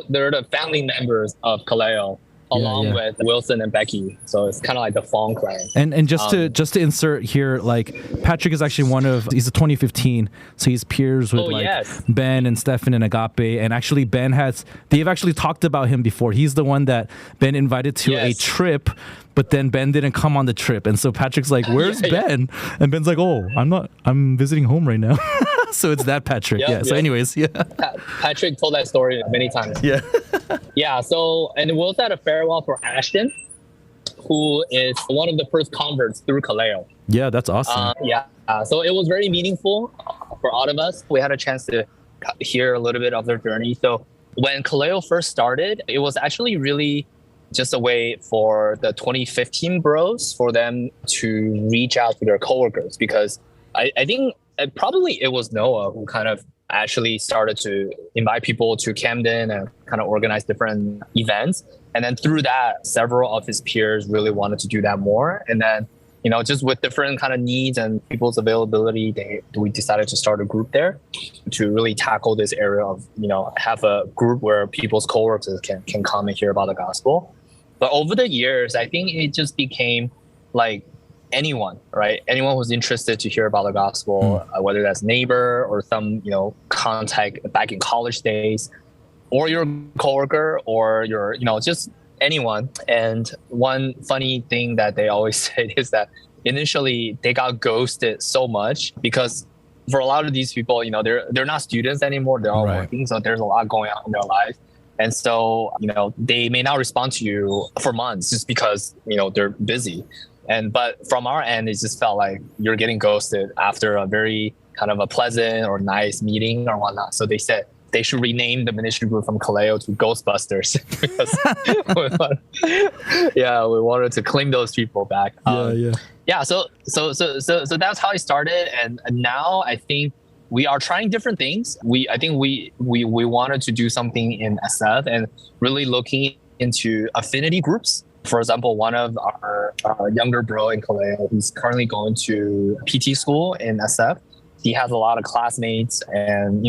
Speaker 2: they're the family members of Kaleo, along with Wilson and Becky. So it's kind of like the Fong clan.
Speaker 1: And just to insert here, like Patrick is actually he's a 2015, so he's peers with Ben and Stefan and Agape. And actually they've actually talked about him before. He's the one that Ben invited to a trip, but then Ben didn't come on the trip. And so Patrick's like, where's Ben? And Ben's like, oh, I'm visiting home right now. So it's that Patrick. So anyways,
Speaker 2: Patrick told that story many times. So, and we also had a farewell for Ashton, who is one of the first converts through Kaleo.
Speaker 1: Yeah, that's awesome.
Speaker 2: So it was very meaningful for all of us. We had a chance to hear a little bit of their journey. So when Kaleo first started, it was actually really just a way for the 2015 bros, for them to reach out to their coworkers, because I think probably it was Noah who kind of actually started to invite people to Camden and kind of organize different events. And then through that, several of his peers really wanted to do that more. And then, just with different kind of needs and people's availability, we decided to start a group there to really tackle this area of, have a group where people's coworkers can come and hear about the gospel. But over the years, I think it just became like anyone, right? Anyone who's interested to hear about the gospel, whether that's neighbor or some, contact back in college days, or your coworker, or your, just anyone. And one funny thing that they always say is that initially they got ghosted so much because for a lot of these people, they're not students anymore. They're all working. So there's a lot going on in their life. And so, they may not respond to you for months just because, they're busy. But from our end, it just felt like you're getting ghosted after a very kind of a pleasant or nice meeting or whatnot. So they said they should rename the ministry group from Kaleo to Ghostbusters because we wanted to claim those people back. So that's how I started, and now I think we are trying different things. I think we wanted to do something in SF and really looking into affinity groups. For example, one of our younger bro in Kaleo, he's currently going to PT school in SF. He has a lot of classmates, and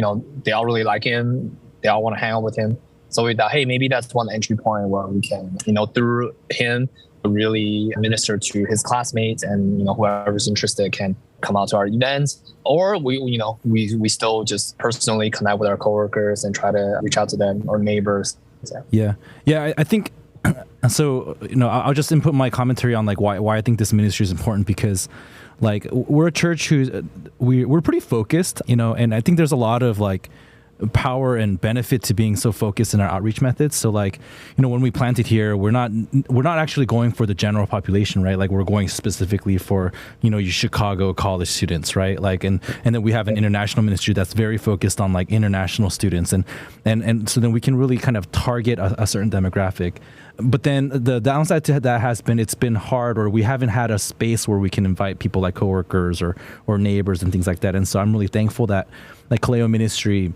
Speaker 2: they all really like him. They all want to hang out with him. So we thought, hey, maybe that's one entry point where we can, through him, really minister to his classmates, and whoever's interested can come out to our events. Or we still just personally connect with our coworkers and try to reach out to them or neighbors.
Speaker 1: I think so. I'll just input my commentary on like why I think this ministry is important, because like we're a church we're pretty focused, and I think there's a lot of like power and benefit to being so focused in our outreach methods. So like, when we planted here, we're not actually going for the general population, right? Like we're going specifically for, your Chicago college students, right? Like, and then we have an international ministry that's very focused on like international students. And so then we can really kind of target a certain demographic. But then the downside to that has been, it's been hard, or we haven't had a space where we can invite people like coworkers or neighbors and things like that. And so I'm really thankful that like Kaleo ministry,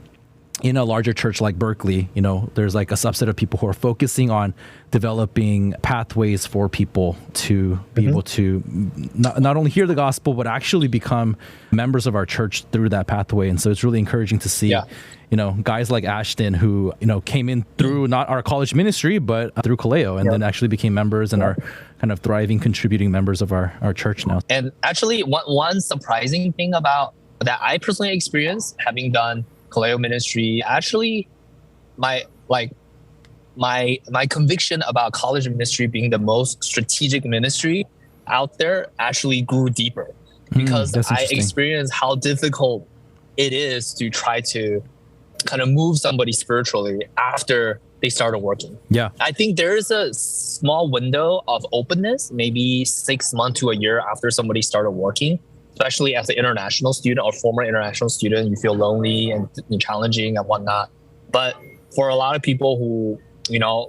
Speaker 1: in a larger church like Berkeley, there's like a subset of people who are focusing on developing pathways for people to be able to not only hear the gospel, but actually become members of our church through that pathway. And so it's really encouraging to see, guys like Ashton who, came in through not our college ministry, but through Kaleo, and then actually became members and are kind of thriving, contributing members of our church now.
Speaker 2: And actually, one surprising thing about that I personally experienced having done Kaleo ministry, actually my conviction about college ministry being the most strategic ministry out there actually grew deeper, because I experienced how difficult it is to try to kind of move somebody spiritually after they started working. I think there is a small window of openness, maybe 6 months to a year after somebody started working. Especially as an international student or former international student, you feel lonely and challenging and whatnot. But for a lot of people who,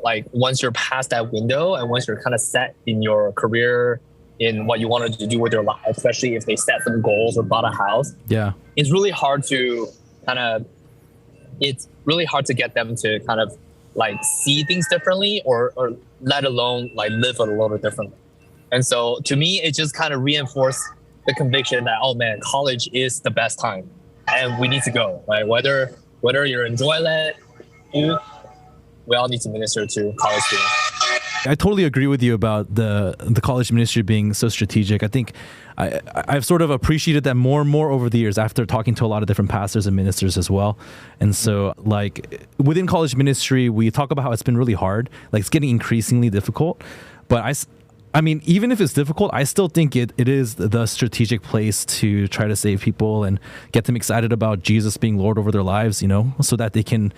Speaker 2: like once you're past that window and once you're kind of set in your career, in what you wanted to do with your life, especially if they set some goals or bought a house, it's really hard to get them to kind of like see things differently or let alone like live a little bit differently. And so to me, it just kind of reinforced the conviction that, oh man, college is the best time and we need to go, right? Whether you're in Joyland, we all need to minister to college students.
Speaker 1: I totally agree with you about the college ministry being so strategic. I think I've sort of appreciated that more and more over the years after talking to a lot of different pastors and ministers as well. And so like within college ministry, we talk about how it's been really hard, like it's getting increasingly difficult. But I mean, even if it's difficult, I still think it is the strategic place to try to save people and get them excited about Jesus being Lord over their lives, so that they can,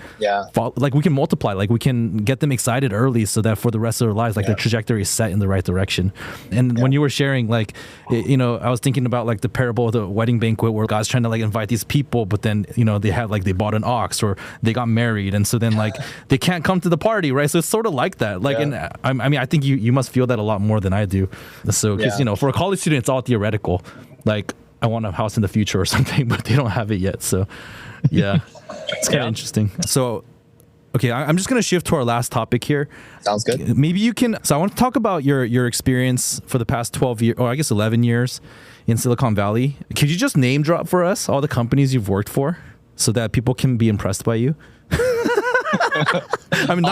Speaker 1: like we can multiply, like we can get them excited early so that for the rest of their lives, like their trajectory is set in the right direction. And when you were sharing, like, I was thinking about like the parable of the wedding banquet where God's trying to like invite these people, but then, they bought an ox or they got married. And so then like they can't come to the party, right? So it's sort of like that. Like, and I mean, I think you must feel that a lot more than I do. So, because, for a college student, it's all theoretical. Like, I want a house in the future or something, but they don't have it yet. So, it's kind of interesting. So, okay, I'm just going to shift to our last topic here.
Speaker 2: Sounds good.
Speaker 1: Maybe you can. So, I want to talk about your experience for the past 12 years, or I guess 11 years in Silicon Valley. Could you just name drop for us all the companies you've worked for so that people can be impressed by you? I mean,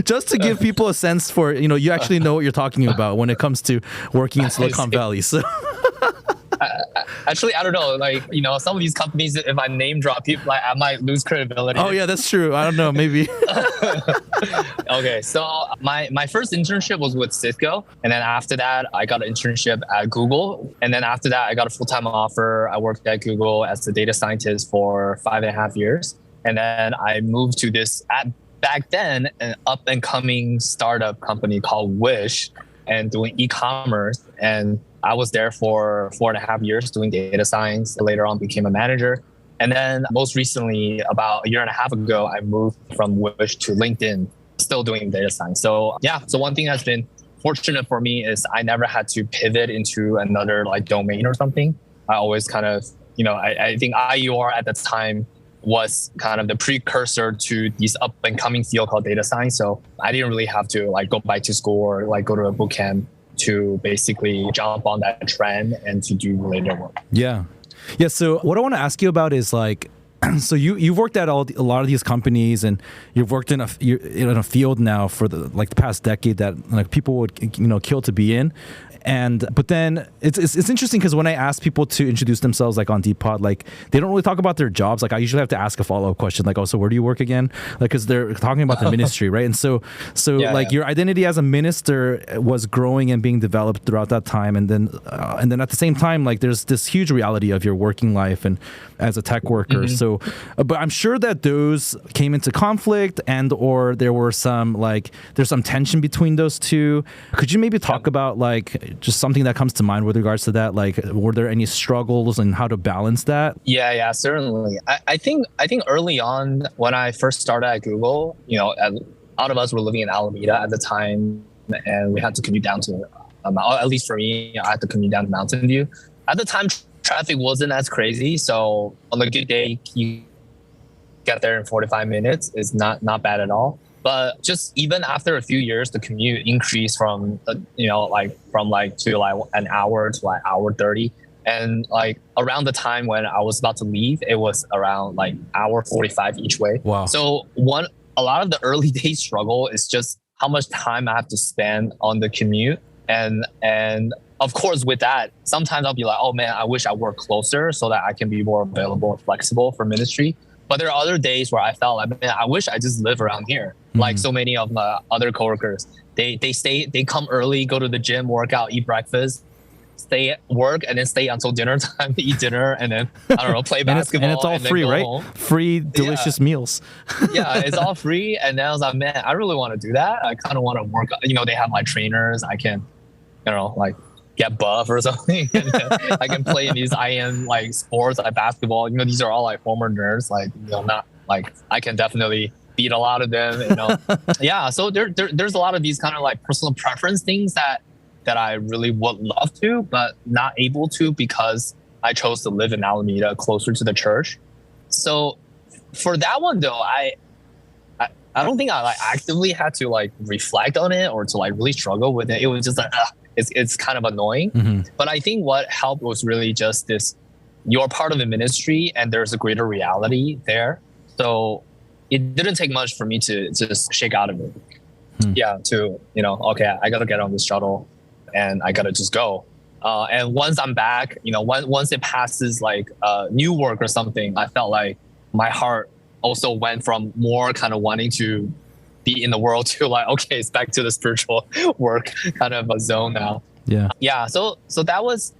Speaker 1: just to give people a sense for, you actually know what you're talking about when it comes to working in Silicon Valley. So
Speaker 2: actually, I don't know, like, some of these companies, if I name drop people, like, I might lose credibility.
Speaker 1: Oh yeah, that's true. I don't know, maybe.
Speaker 2: Okay, so my first internship was with Cisco, and then after that I got an internship at Google, and then after that I got a full-time offer. I worked at Google as a data scientist for 5.5 years. And then I moved to this, back then, an up-and-coming startup company called Wish, and doing e-commerce. And I was there for 4.5 years doing data science. Later on became a manager. And then most recently, about a year and a half ago, I moved from Wish to LinkedIn, still doing data science. So yeah, so one thing that's been fortunate for me is I never had to pivot into another like domain or something. I always kind of, I think IUR at the time was kind of the precursor to this up and coming field called data science. So I didn't really have to like go back to school or like go to a boot camp to basically jump on that trend and to do related work.
Speaker 1: Yeah. Yeah. So what I want to ask you about is like, so you've worked at a lot of these companies, and you've worked in a field now for the past decade that like people would kill to be in. But then it's interesting because when I ask people to introduce themselves like on Depod, like they don't really talk about their jobs. Like I usually have to ask a follow-up question like, oh, so where do you work again? Like, because they're talking about the ministry, right? And so your identity as a minister was growing and being developed throughout that time, and then at the same time, like there's this huge reality of your working life and as a tech worker. Mm-hmm. So, but I'm sure that those came into conflict, or there were there's some tension between those two. Could you maybe talk about like just something that comes to mind with regards to that? Like, were there any struggles and how to balance that?
Speaker 2: Yeah, certainly. I think early on when I first started at Google, a lot of us were living in Alameda at the time, and we had to commute down to, at least for me, I had to commute down to Mountain View. At the time, traffic wasn't as crazy, so on a good day, you get there in 45 minutes. It's not bad at all. But just even after a few years, the commute increased from to an hour to like hour 30. And like around the time when I was about to leave, it was around like hour 45 each way.
Speaker 1: Wow.
Speaker 2: So a lot of the early days struggle is just how much time I have to spend on the commute. And of course, with that, sometimes I'll be like, oh man, I wish I worked closer so that I can be more available and flexible for ministry. But there are other days where I felt like, man, I wish I just live around here. Mm-hmm. Like so many of my other coworkers, they come early, go to the gym, work out, eat breakfast, stay at work, and then stay until dinner time to eat dinner, and then, I don't know, play basketball.
Speaker 1: And it's all free, right? Home. Free, delicious meals.
Speaker 2: Yeah, it's all free. And then I was like, man, I really want to do that. I kind of want to work. They have like trainers. I can, get buff or something. I can play in these IM like sports like basketball. These are all like former nerds. Like not like I can definitely beat a lot of them. Yeah. So there's a lot of these kind of like personal preference things that I really would love to, but not able to because I chose to live in Alameda, closer to the church. So for that one though, I don't think I like actively had to like reflect on it or to like really struggle with it. It was just like. It's kind of annoying. Mm-hmm. But I think what helped was really just this, you're part of the ministry and there's a greater reality there. So it didn't take much for me to just shake out of it. Yeah, okay, I got to get on this shuttle and I got to just go. And once I'm back, once it passes like new work or something, I felt like my heart also went from more kind of wanting to be in the world to like, okay, it's back to the spiritual work kind of a zone now. Yeah. So that was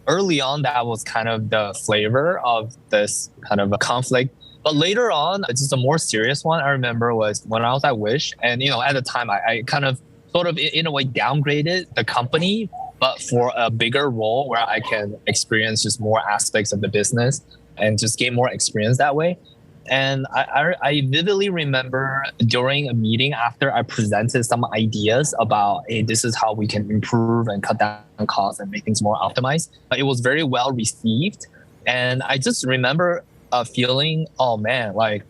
Speaker 2: early on. That was kind of the flavor of this kind of a conflict. But later on, just a more serious one I remember was when I was at Wish, and at the time I kind of sort of in a way downgraded the company, but for a bigger role where I can experience just more aspects of the business and just gain more experience that way. And I vividly remember during a meeting after I presented some ideas about, hey, this is how we can improve and cut down costs and make things more optimized. It was very well received. And I just remember feeling, oh man, like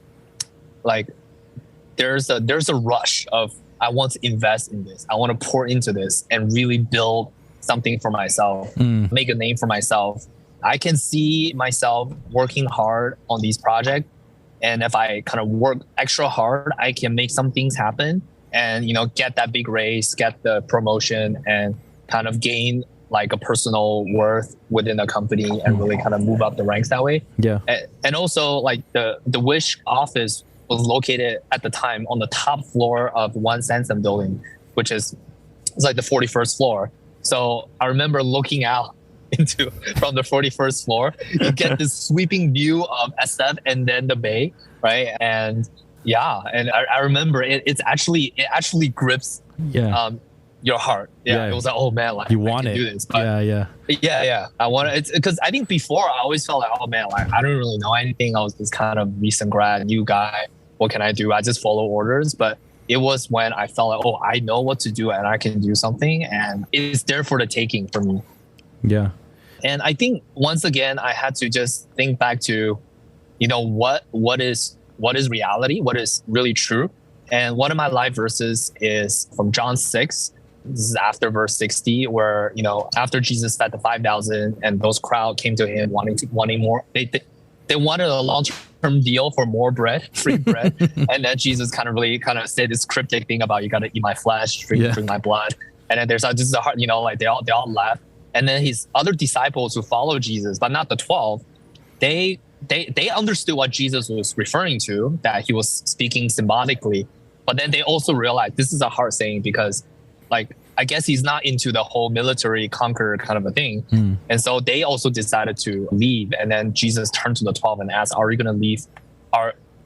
Speaker 2: there's a rush of, I want to invest in this. I want to pour into this and really build something for myself, make a name for myself. I can see myself working hard on these projects. And if I kind of work extra hard, I can make some things happen and, get that big raise, get the promotion and kind of gain like a personal worth within a company and really kind of move up the ranks that way.
Speaker 1: Yeah.
Speaker 2: And also like the Wish office was located at the time on the top floor of One Sansom building, which is like the 41st floor. So I remember looking out from the 41st floor, you get this sweeping view of SF and then the bay, right? And yeah, and I remember it actually grips your heart. Yeah, it was like, oh man, like
Speaker 1: you
Speaker 2: I
Speaker 1: want
Speaker 2: can
Speaker 1: it.
Speaker 2: do this. But
Speaker 1: Yeah.
Speaker 2: I want it. It's because I think before I always felt like, oh man, like I don't really know anything. I was this kind of recent grad, new guy. What can I do? I just follow orders. But it was when I felt like, oh, I know what to do and I can do something, and it's there for the taking for me.
Speaker 1: Yeah.
Speaker 2: And I think once again, I had to just think back to, what is reality, what is really true. And one of my life verses is from John 6. This is after verse 60, where, after Jesus fed the 5,000 and those crowd came to him wanting more. They wanted a long-term deal for more bread, free bread. And then Jesus kind of said this cryptic thing about, you got to eat my flesh, drink my blood. And then there's just a heart, like they all laugh. And then his other disciples who follow Jesus, but not the 12, they understood what Jesus was referring to, that he was speaking symbolically. But then they also realized this is a hard saying because, like, I guess he's not into the whole military conquer kind of a thing. And so they also decided to leave. And then Jesus turned to the 12 and asked, are you going to leave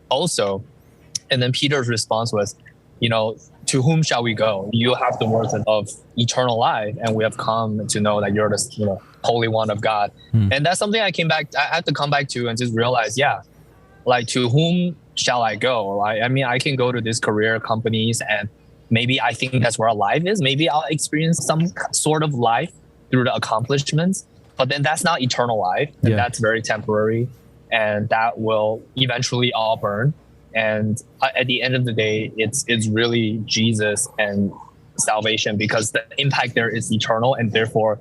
Speaker 2: also? And then Peter's response was, to whom shall we go? You have the words of eternal life, and we have come to know that you're the Holy One of God. And that's something I had to come back to and just realize, like, to whom shall I go? I mean, I can go to these career companies and maybe I think that's where life is. Maybe I'll experience some sort of life through the accomplishments, but then that's not eternal life. And that's very temporary, and that will eventually all burn. And at the end of the day, it's really Jesus and salvation, because the impact there is eternal and therefore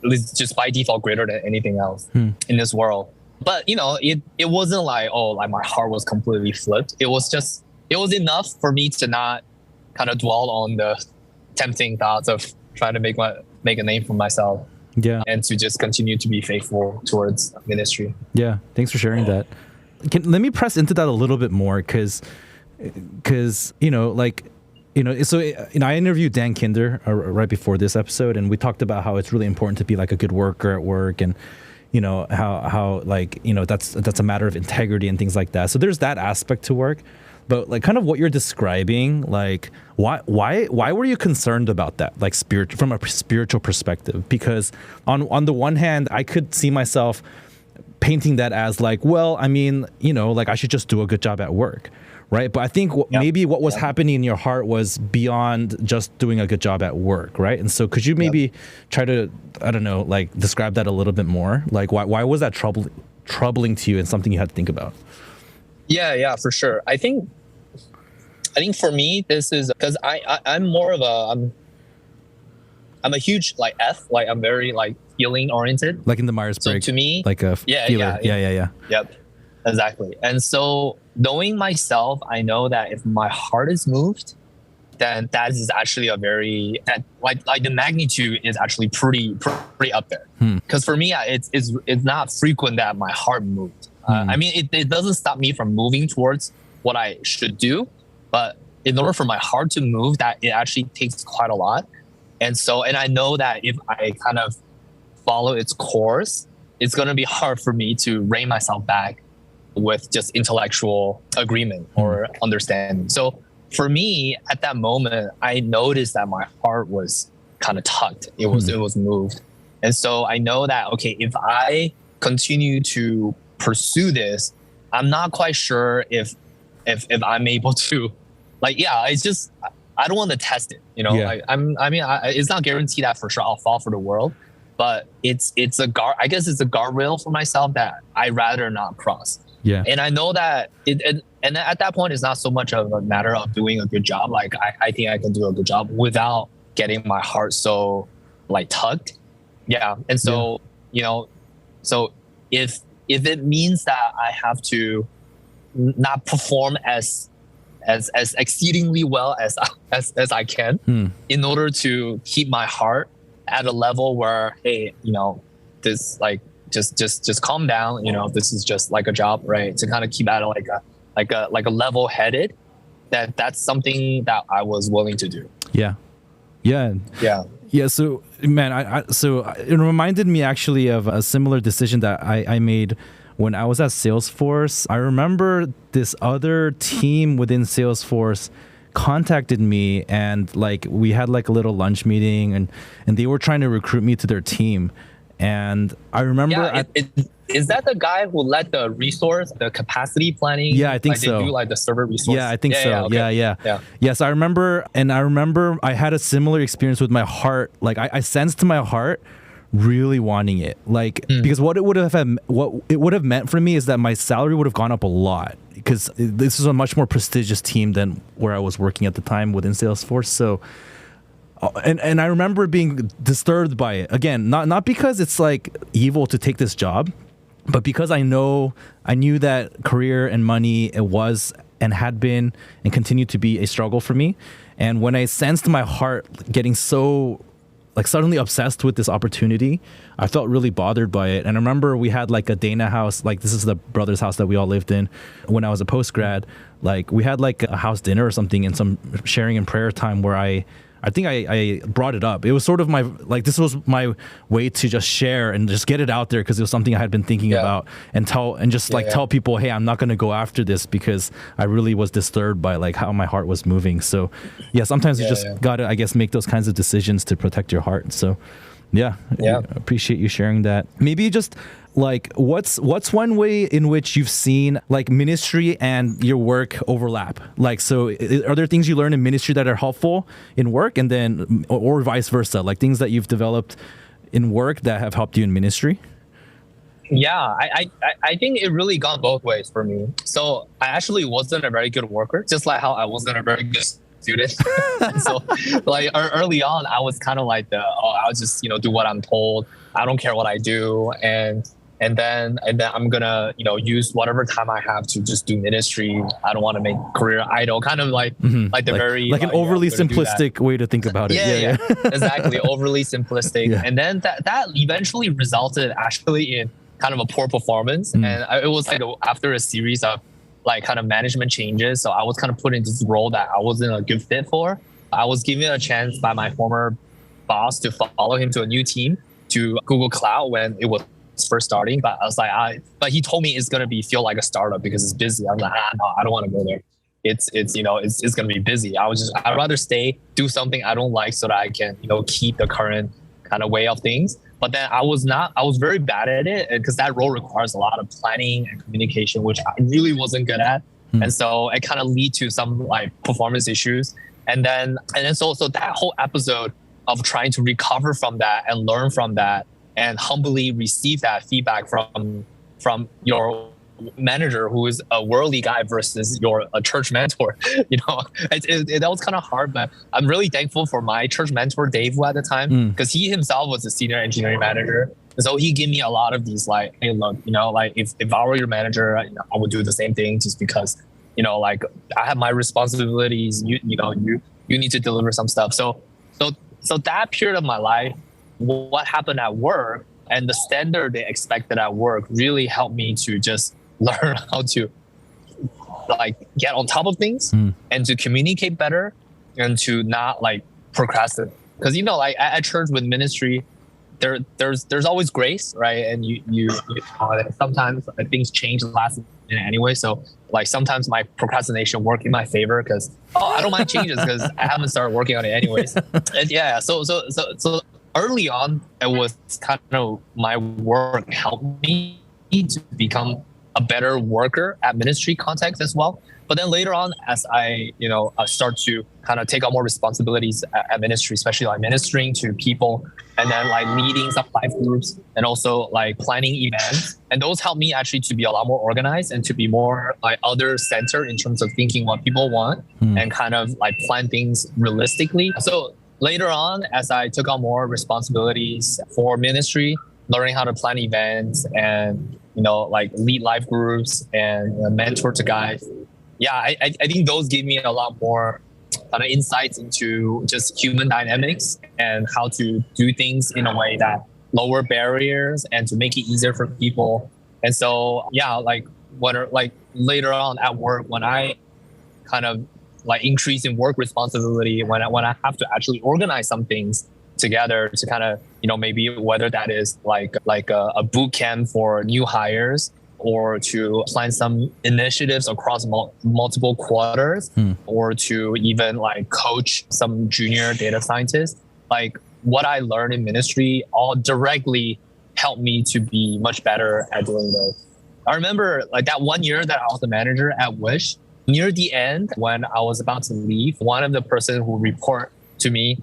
Speaker 2: it's just by default greater than anything else in this world. But it wasn't like, oh, like my heart was completely flipped. It was enough for me to not kind of dwell on the tempting thoughts of trying to make a name for myself. Yeah. And to just continue to be faithful towards ministry.
Speaker 1: Yeah. Thanks for sharing that. Let me press into that a little bit more because I interviewed Dan Kinder right before this episode, and we talked about how it's really important to be like a good worker at work, and how that's a matter of integrity and things like that. So there's that aspect to work, but like kind of what you're describing, like why were you concerned about that, like from a spiritual perspective? Because on the one hand, I could see myself painting that as like, well, I mean, like I should just do a good job at work, right? But I think maybe what was happening in your heart was beyond just doing a good job at work, right? And so could you maybe try to, I don't know, like describe that a little bit more? Like why was that troubling to you and something you had to think about?
Speaker 2: Yeah, for sure. I think for me, this is because I'm more of I'm a huge like like I'm very like feeling oriented. Like in the Myers-Briggs. So to me, like a feeler. Yeah. Yep, exactly. And so knowing myself, I know that if my heart is moved, then that is actually a very like the magnitude is actually pretty up there. Because for me, it's not frequent that my heart moved. I mean, it doesn't stop me from moving towards what I should do, but in order for my heart to move, that it actually takes quite a lot. And I know that if I kind of follow its course, it's going to be hard for me to rein myself back with just intellectual agreement or understanding. So for me, at that moment, I noticed that my heart was kind of tugged. It was moved. And so I know that, okay, if I continue to pursue this, I'm not quite sure if I'm able to, like, it's just, I don't want to test it, Like, it's not guaranteed that for sure I'll fall for the world, but it's a I guess it's a guardrail for myself that I rather not cross. Yeah. And I know that and at that point, it's not so much of a matter of doing a good job. Like I think I can do a good job without getting my heart so like tugged. Yeah. And so, so if it means that I have to not perform as exceedingly well as I can in order to keep my heart at a level where, hey, this like just calm down, this is just like a job, right? To kind of keep at like a level headed, that's something that I was willing to do. Yeah. So man, so it reminded me actually of a similar decision that I made when I was at Salesforce. I remember this other team within Salesforce
Speaker 1: contacted me, and like we had like a little lunch meeting, and they were trying to recruit me to their team. And I remember,
Speaker 2: is that the guy who led the capacity planning?
Speaker 1: Yeah, I think
Speaker 2: so. They do like the server resource.
Speaker 1: Yeah, I think so.
Speaker 2: Okay.
Speaker 1: Yeah. Yes, I remember, and I remember I had a similar experience with my heart. Like I sensed my heart really wanting it, like because what it would have meant for me is that my salary would have gone up a lot, because this is a much more prestigious team than where I was working at the time within Salesforce. So. And I remember being disturbed by it. Again, not because it's like evil to take this job, but because I knew that career and money, it was and had been and continued to be a struggle for me. And when I sensed my heart getting so like suddenly obsessed with this opportunity, I felt really bothered by it. And I remember we had like a Dana house, like this is the brother's house that we all lived in when I was a postgrad. Like we had like a house dinner or something and some sharing and prayer time where I think I brought it up. It was sort of this was my way to just share and just get it out there, because it was something I had been thinking about, and tell people, hey, I'm not going to go after this because I really was disturbed by like how my heart was moving. So yeah, sometimes you just got to, I guess, make those kinds of decisions to protect your heart. So I appreciate you sharing that. Maybe just like what's one way in which you've seen like ministry and your work overlap? Like, so are there things you learn in ministry that are helpful in work, and then or vice versa, like things that you've developed in work that have helped you in ministry?
Speaker 2: Yeah, I think it really gone both ways for me. So I actually wasn't a very good worker, just like how I wasn't a very good student. So like early on, I was kind of like I'll just do what I'm told. I don't care what I do, and then I'm gonna use whatever time I have to just do ministry. I don't want to make career idle. Kind of like an
Speaker 1: overly simplistic way to think about it.
Speaker 2: Yeah. Exactly, overly simplistic. Yeah. And then that eventually resulted actually in kind of a poor performance. And it was like after a series of like kind of management changes. So I was kind of put into this role that I wasn't a good fit for. I was given a chance by my former boss to follow him to a new team, to Google Cloud, when it was first starting. But I was like, but he told me it's gonna feel like a startup because it's busy. I'm like, no, I don't want to go there. It's gonna be busy. I'd rather stay, do something I don't like, so that I can keep the current kind of way of things. But then I was very bad at it, because that role requires a lot of planning and communication, which I really wasn't good at. And so it kind of lead to some like performance issues. And then so that whole episode of trying to recover from that and learn from that and humbly receive that feedback from your manager, who is a worldly guy, versus a church mentor. That was kind of hard, but I'm really thankful for my church mentor, Dave, at the time, because he himself was a senior engineering manager. And so he gave me a lot of these like, hey, look, like if I were your manager, I would do the same thing, just because, like I have my responsibilities. You need to deliver some stuff. So that period of my life, what happened at work and the standard they expected at work really helped me to just learn how to like get on top of things and to communicate better and to not like procrastinate. Because like at church with ministry, there's always grace, right? And you sometimes things change last minute anyway. So like sometimes my procrastination worked in my favor, because I don't mind changes because I haven't started working on it anyways. And so early on, it was kind of my work helped me to become a better worker at ministry context as well. But then later on, as I start to kind of take on more responsibilities at ministry, especially like ministering to people, and then like leading some life groups, and also like planning events, and those help me actually to be a lot more organized and to be more like other centered in terms of thinking what people want and kind of like plan things realistically. So later on, as I took on more responsibilities for ministry, learning how to plan events and like lead life groups and mentor to guys. Yeah, I think those gave me a lot more kind of insights into just human dynamics and how to do things in a way that lower barriers and to make it easier for people. And so, yeah, like later on at work, when I kind of like increase in work responsibility, when I have to actually organize some things together to kind of maybe whether that is like a boot camp for new hires, or to plan some initiatives across multiple quarters, or to even like coach some junior data scientists. Like what I learned in ministry all directly helped me to be much better at doing those. I remember like that 1 year that I was the manager at Wish, near the end when I was about to leave, one of the person who report to me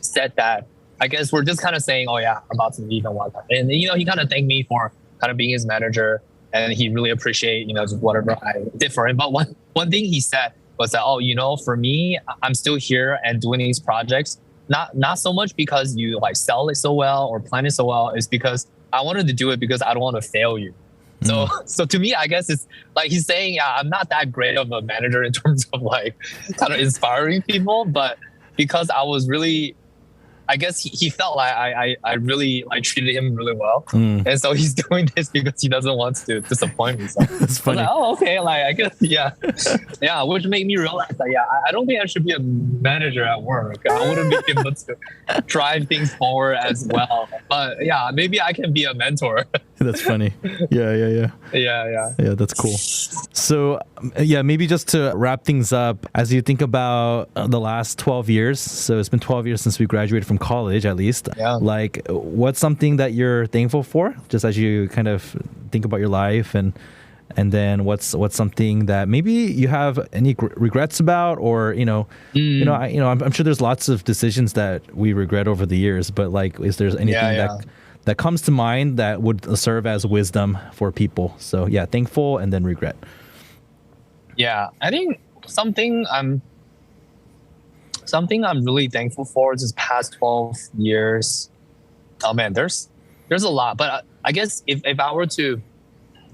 Speaker 2: said that, I guess we're just kind of saying, oh yeah, I'm about to leave and whatnot. And, you know, he kind of thanked me for kind of being his manager, and he really appreciate, you know, just whatever I did for him. But one thing he said was that, oh, you know, for me, I'm still here and doing these projects, not so much because you like sell it so well or plan it so well, it's because I wanted to do it because I don't want to fail you. So to me, I guess it's like he's saying, yeah, I'm not that great of a manager in terms of like kind of inspiring people, but because I was really, I guess he felt like I really like treated him really well. And so he's doing this because he doesn't want to disappoint me. So
Speaker 1: That's funny.
Speaker 2: I was like, oh, okay. Like, I guess, yeah. Yeah, which made me realize that, yeah, I don't think I should be a manager at work. I wouldn't be able to drive things forward as well. But yeah, maybe I can be a mentor.
Speaker 1: That's funny. Yeah.
Speaker 2: Yeah.
Speaker 1: Yeah, that's cool. So, yeah, maybe just to wrap things up, as you think about the last 12 years, so it's been 12 years since we graduated from college, at least.
Speaker 2: Yeah.
Speaker 1: Like, what's something that you're thankful for, just as you kind of think about your life, and then what's something that maybe you have any regrets about, or I'm sure there's lots of decisions that we regret over the years, but like, is there anything that comes to mind that would serve as wisdom for people? So yeah, thankful and then regret. Yeah,
Speaker 2: I think something I'm really thankful for this past 12 years. Oh man, there's a lot, but I guess if I were to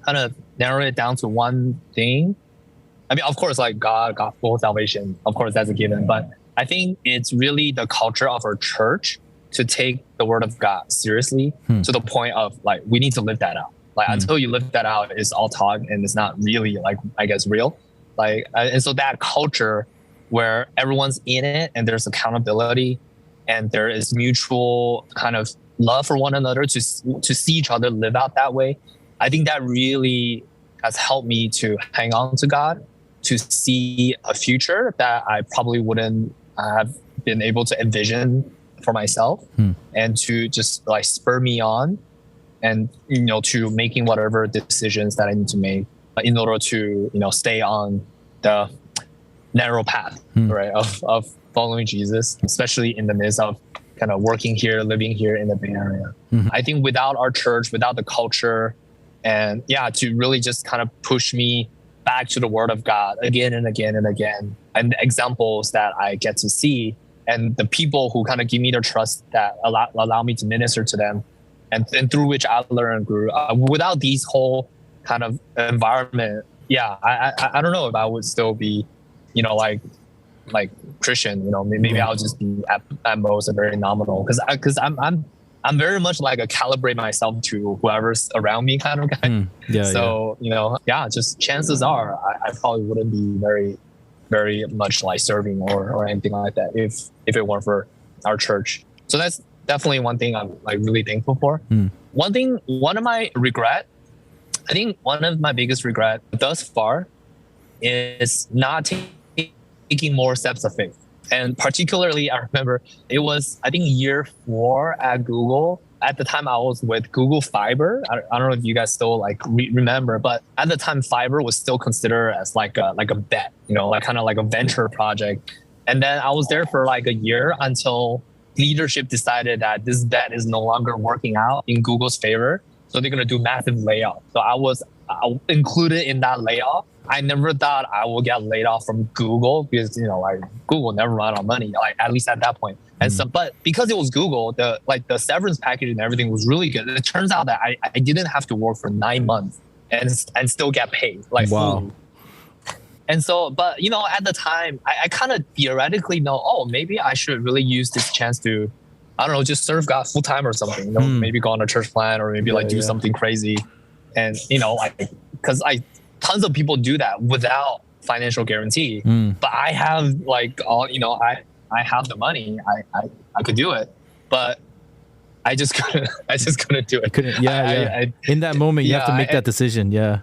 Speaker 2: kind of narrow it down to one thing, I mean, of course, like God, gospel, salvation, of course, that's a given, but I think it's really the culture of our church to take the word of God seriously to the point of like, we need to live that out. Like until you live that out, it's all talk and it's not really like, I guess, real. Like, and so that culture where everyone's in it and there's accountability and there is mutual kind of love for one another to see each other live out that way. I think that really has helped me to hang on to God, to see a future that I probably wouldn't have been able to envision for myself, and to just like spur me on and, you know, to making whatever decisions that I need to make in order to, you know, stay on the narrow path, right, of following Jesus, especially in the midst of kind of working here, living here in the Bay Area. I think without our church, without the culture, and yeah, to really just kind of push me back to the word of God again and again and again, and the examples that I get to see, and the people who kind of give me their trust that allow me to minister to them, and through which I learn and grew. Without these whole kind of environment, yeah, I don't know if I would still be, you know, like Christian. You know, maybe I'll just be at most a very nominal, because I'm very much like a calibrate myself to whoever's around me kind of guy. You know, yeah, just chances are I probably wouldn't be very, very much like serving or anything like that if it weren't for our church. So that's definitely one thing I'm like really thankful for. One of my regret, I think one of my biggest regret thus far is not taking more steps of faith. And particularly, I remember it was, I think, year 4 at Google. At the time, I was with Google Fiber. I don't know if you guys still like remember, but at the time, Fiber was still considered as like a bet, you know, like kind of like a venture project. And then I was there for like a year until leadership decided that this bet is no longer working out in Google's favor. So they're going to do massive layoff. So I was included in that layoff. I never thought I would get laid off from Google because, you know, like Google never run out of money, like at least at that point. And so, but because it was Google, the severance package and everything was really good. It turns out that I didn't have to work for 9 months and still get paid like fully. And so, but you know, at the time, I kind of theoretically know, oh, maybe I should really use this chance to, I don't know, just serve God full time or something. You know, maybe go on a church plan or maybe do something crazy. And you know, like because tons of people do that without financial guarantee. But I have like all, you know, I have the money. I could do it. But I just couldn't do it.
Speaker 1: Couldn't, in that moment, you have to make that decision. Yeah.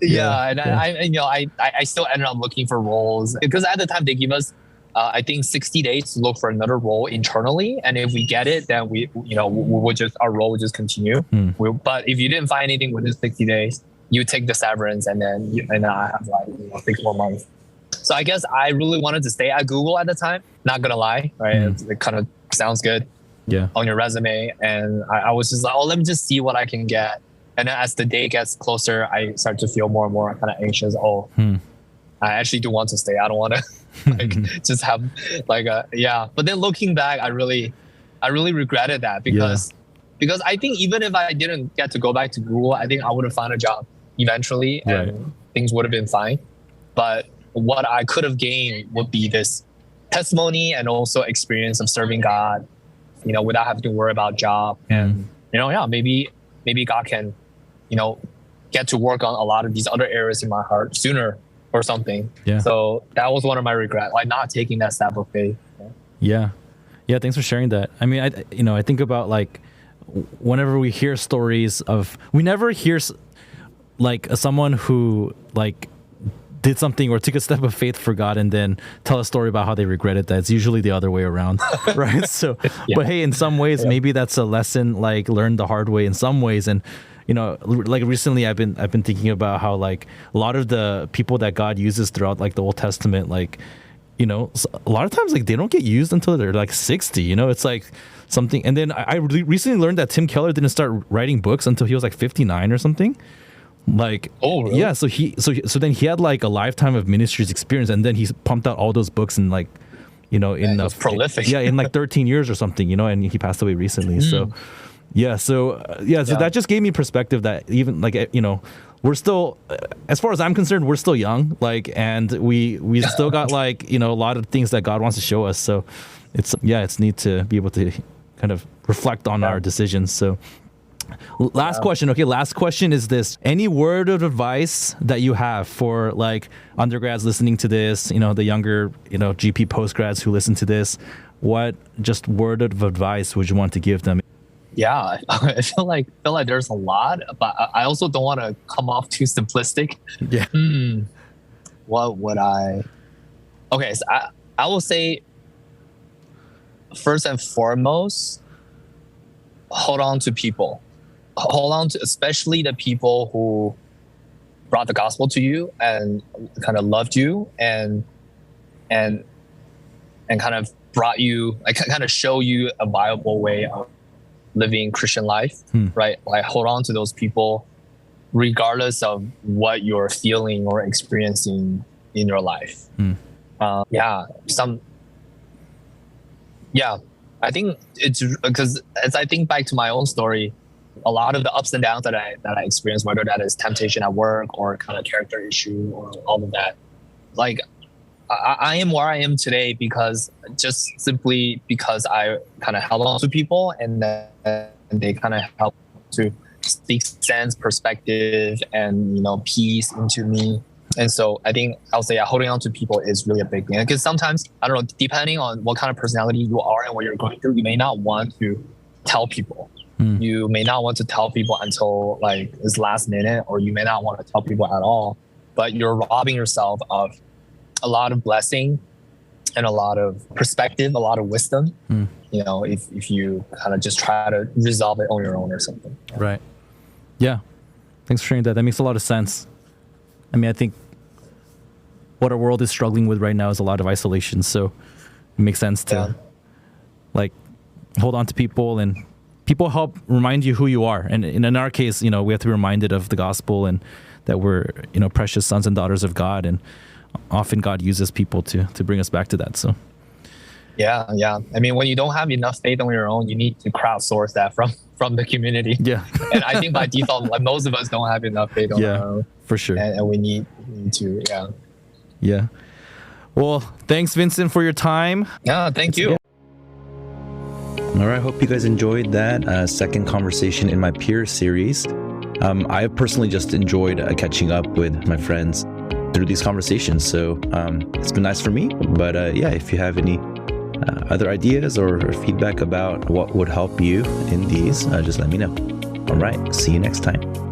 Speaker 2: And I still ended up looking for roles because at the time they give us, I think 60 days to look for another role internally, and if we get it, then we would just our role would just continue. But if you didn't find anything within 60 days, you take the severance, and then I have like 6 more months. So I guess I really wanted to stay at Google at the time. Not gonna lie, right? It kind of sounds good, on your resume, and I was just like, oh, let me just see what I can get. And then as the day gets closer, I start to feel more and more kind of anxious. I actually do want to stay. I don't want to just have like But then looking back, I really regretted that because I think even if I didn't get to go back to Google, I think I would have found a job eventually and things would have been fine. But what I could have gained would be this testimony and also experience of serving God, without having to worry about job. And, maybe God can, get to work on a lot of these other areas in my heart sooner or something. Yeah. So that was one of my regrets, like not taking that step of faith.
Speaker 1: Yeah. Thanks for sharing that. I mean, I think about like whenever we hear stories we never hear like someone who like did something or took a step of faith for God and then tell a story about how they regretted that. It's usually the other way around, right? So, but hey, in some ways, maybe that's a lesson like learned the hard way in some ways. And like recently, I've been thinking about how like a lot of the people that God uses throughout like the Old Testament, like a lot of times like they don't get used until they're like 60. It's like something. And then I recently learned that Tim Keller didn't start writing books until he was like 59 or something. Like, oh really? Yeah, so then he had like a lifetime of ministry's experience, and then he pumped out all those books in like
Speaker 2: prolific.
Speaker 1: In like 13 years or something, and he passed away recently. So that just gave me perspective that even like we're still, as far as I'm concerned, we're still young, like, and we still got like a lot of things that God wants to show us. So it's neat to be able to kind of reflect on our decisions. So last question is this: any word of advice that you have for like undergrads listening to this, the younger GP postgrads who listen to this, what just word of advice would you want to give them?
Speaker 2: I feel like there's a lot, but I also don't want to come off too simplistic. What would I so I will say, first and foremost, hold on to people. Hold on to especially the people who brought the gospel to you and kind of loved you and kind of brought you, like kind of show you a viable way of living Christian life, right? Like hold on to those people regardless of what you're feeling or experiencing in your life. I think it's because as I think back to my own story, a lot of the ups and downs that I experienced, whether that is temptation at work or kind of character issue or all of that, like I am where I am today because I kind of held on to people and they kind of helped to speak sense, perspective, and peace into me. And so I think I'll say holding on to people is really a big thing, because sometimes, I don't know, depending on what kind of personality you are and what you're going through, you may not want to tell people. You may not want to tell people until like it's last minute, or you may not want to tell people at all, but you're robbing yourself of a lot of blessing and a lot of perspective, a lot of wisdom, if you kind of just try to resolve it on your own or something.
Speaker 1: Right. Yeah. Thanks for sharing that. That makes a lot of sense. I mean, I think what our world is struggling with right now is a lot of isolation. So it makes sense to like hold on to people, and people help remind you who you are. And in our case, we have to be reminded of the gospel and that we're, precious sons and daughters of God. And often God uses people to bring us back to that. So.
Speaker 2: Yeah. I mean, when you don't have enough faith on your own, you need to crowdsource that from the community. Yeah. And I think by default, like most of us don't have enough faith on our own.
Speaker 1: For sure.
Speaker 2: And we need to,
Speaker 1: Yeah. Well, thanks, Vincent, for your time.
Speaker 2: Yeah, thank you.
Speaker 3: All right, hope you guys enjoyed that second conversation in my peer series. I personally just enjoyed catching up with my friends through these conversations. So it's been nice for me. But if you have any other ideas or feedback about what would help you in these, just let me know. All right, see you next time.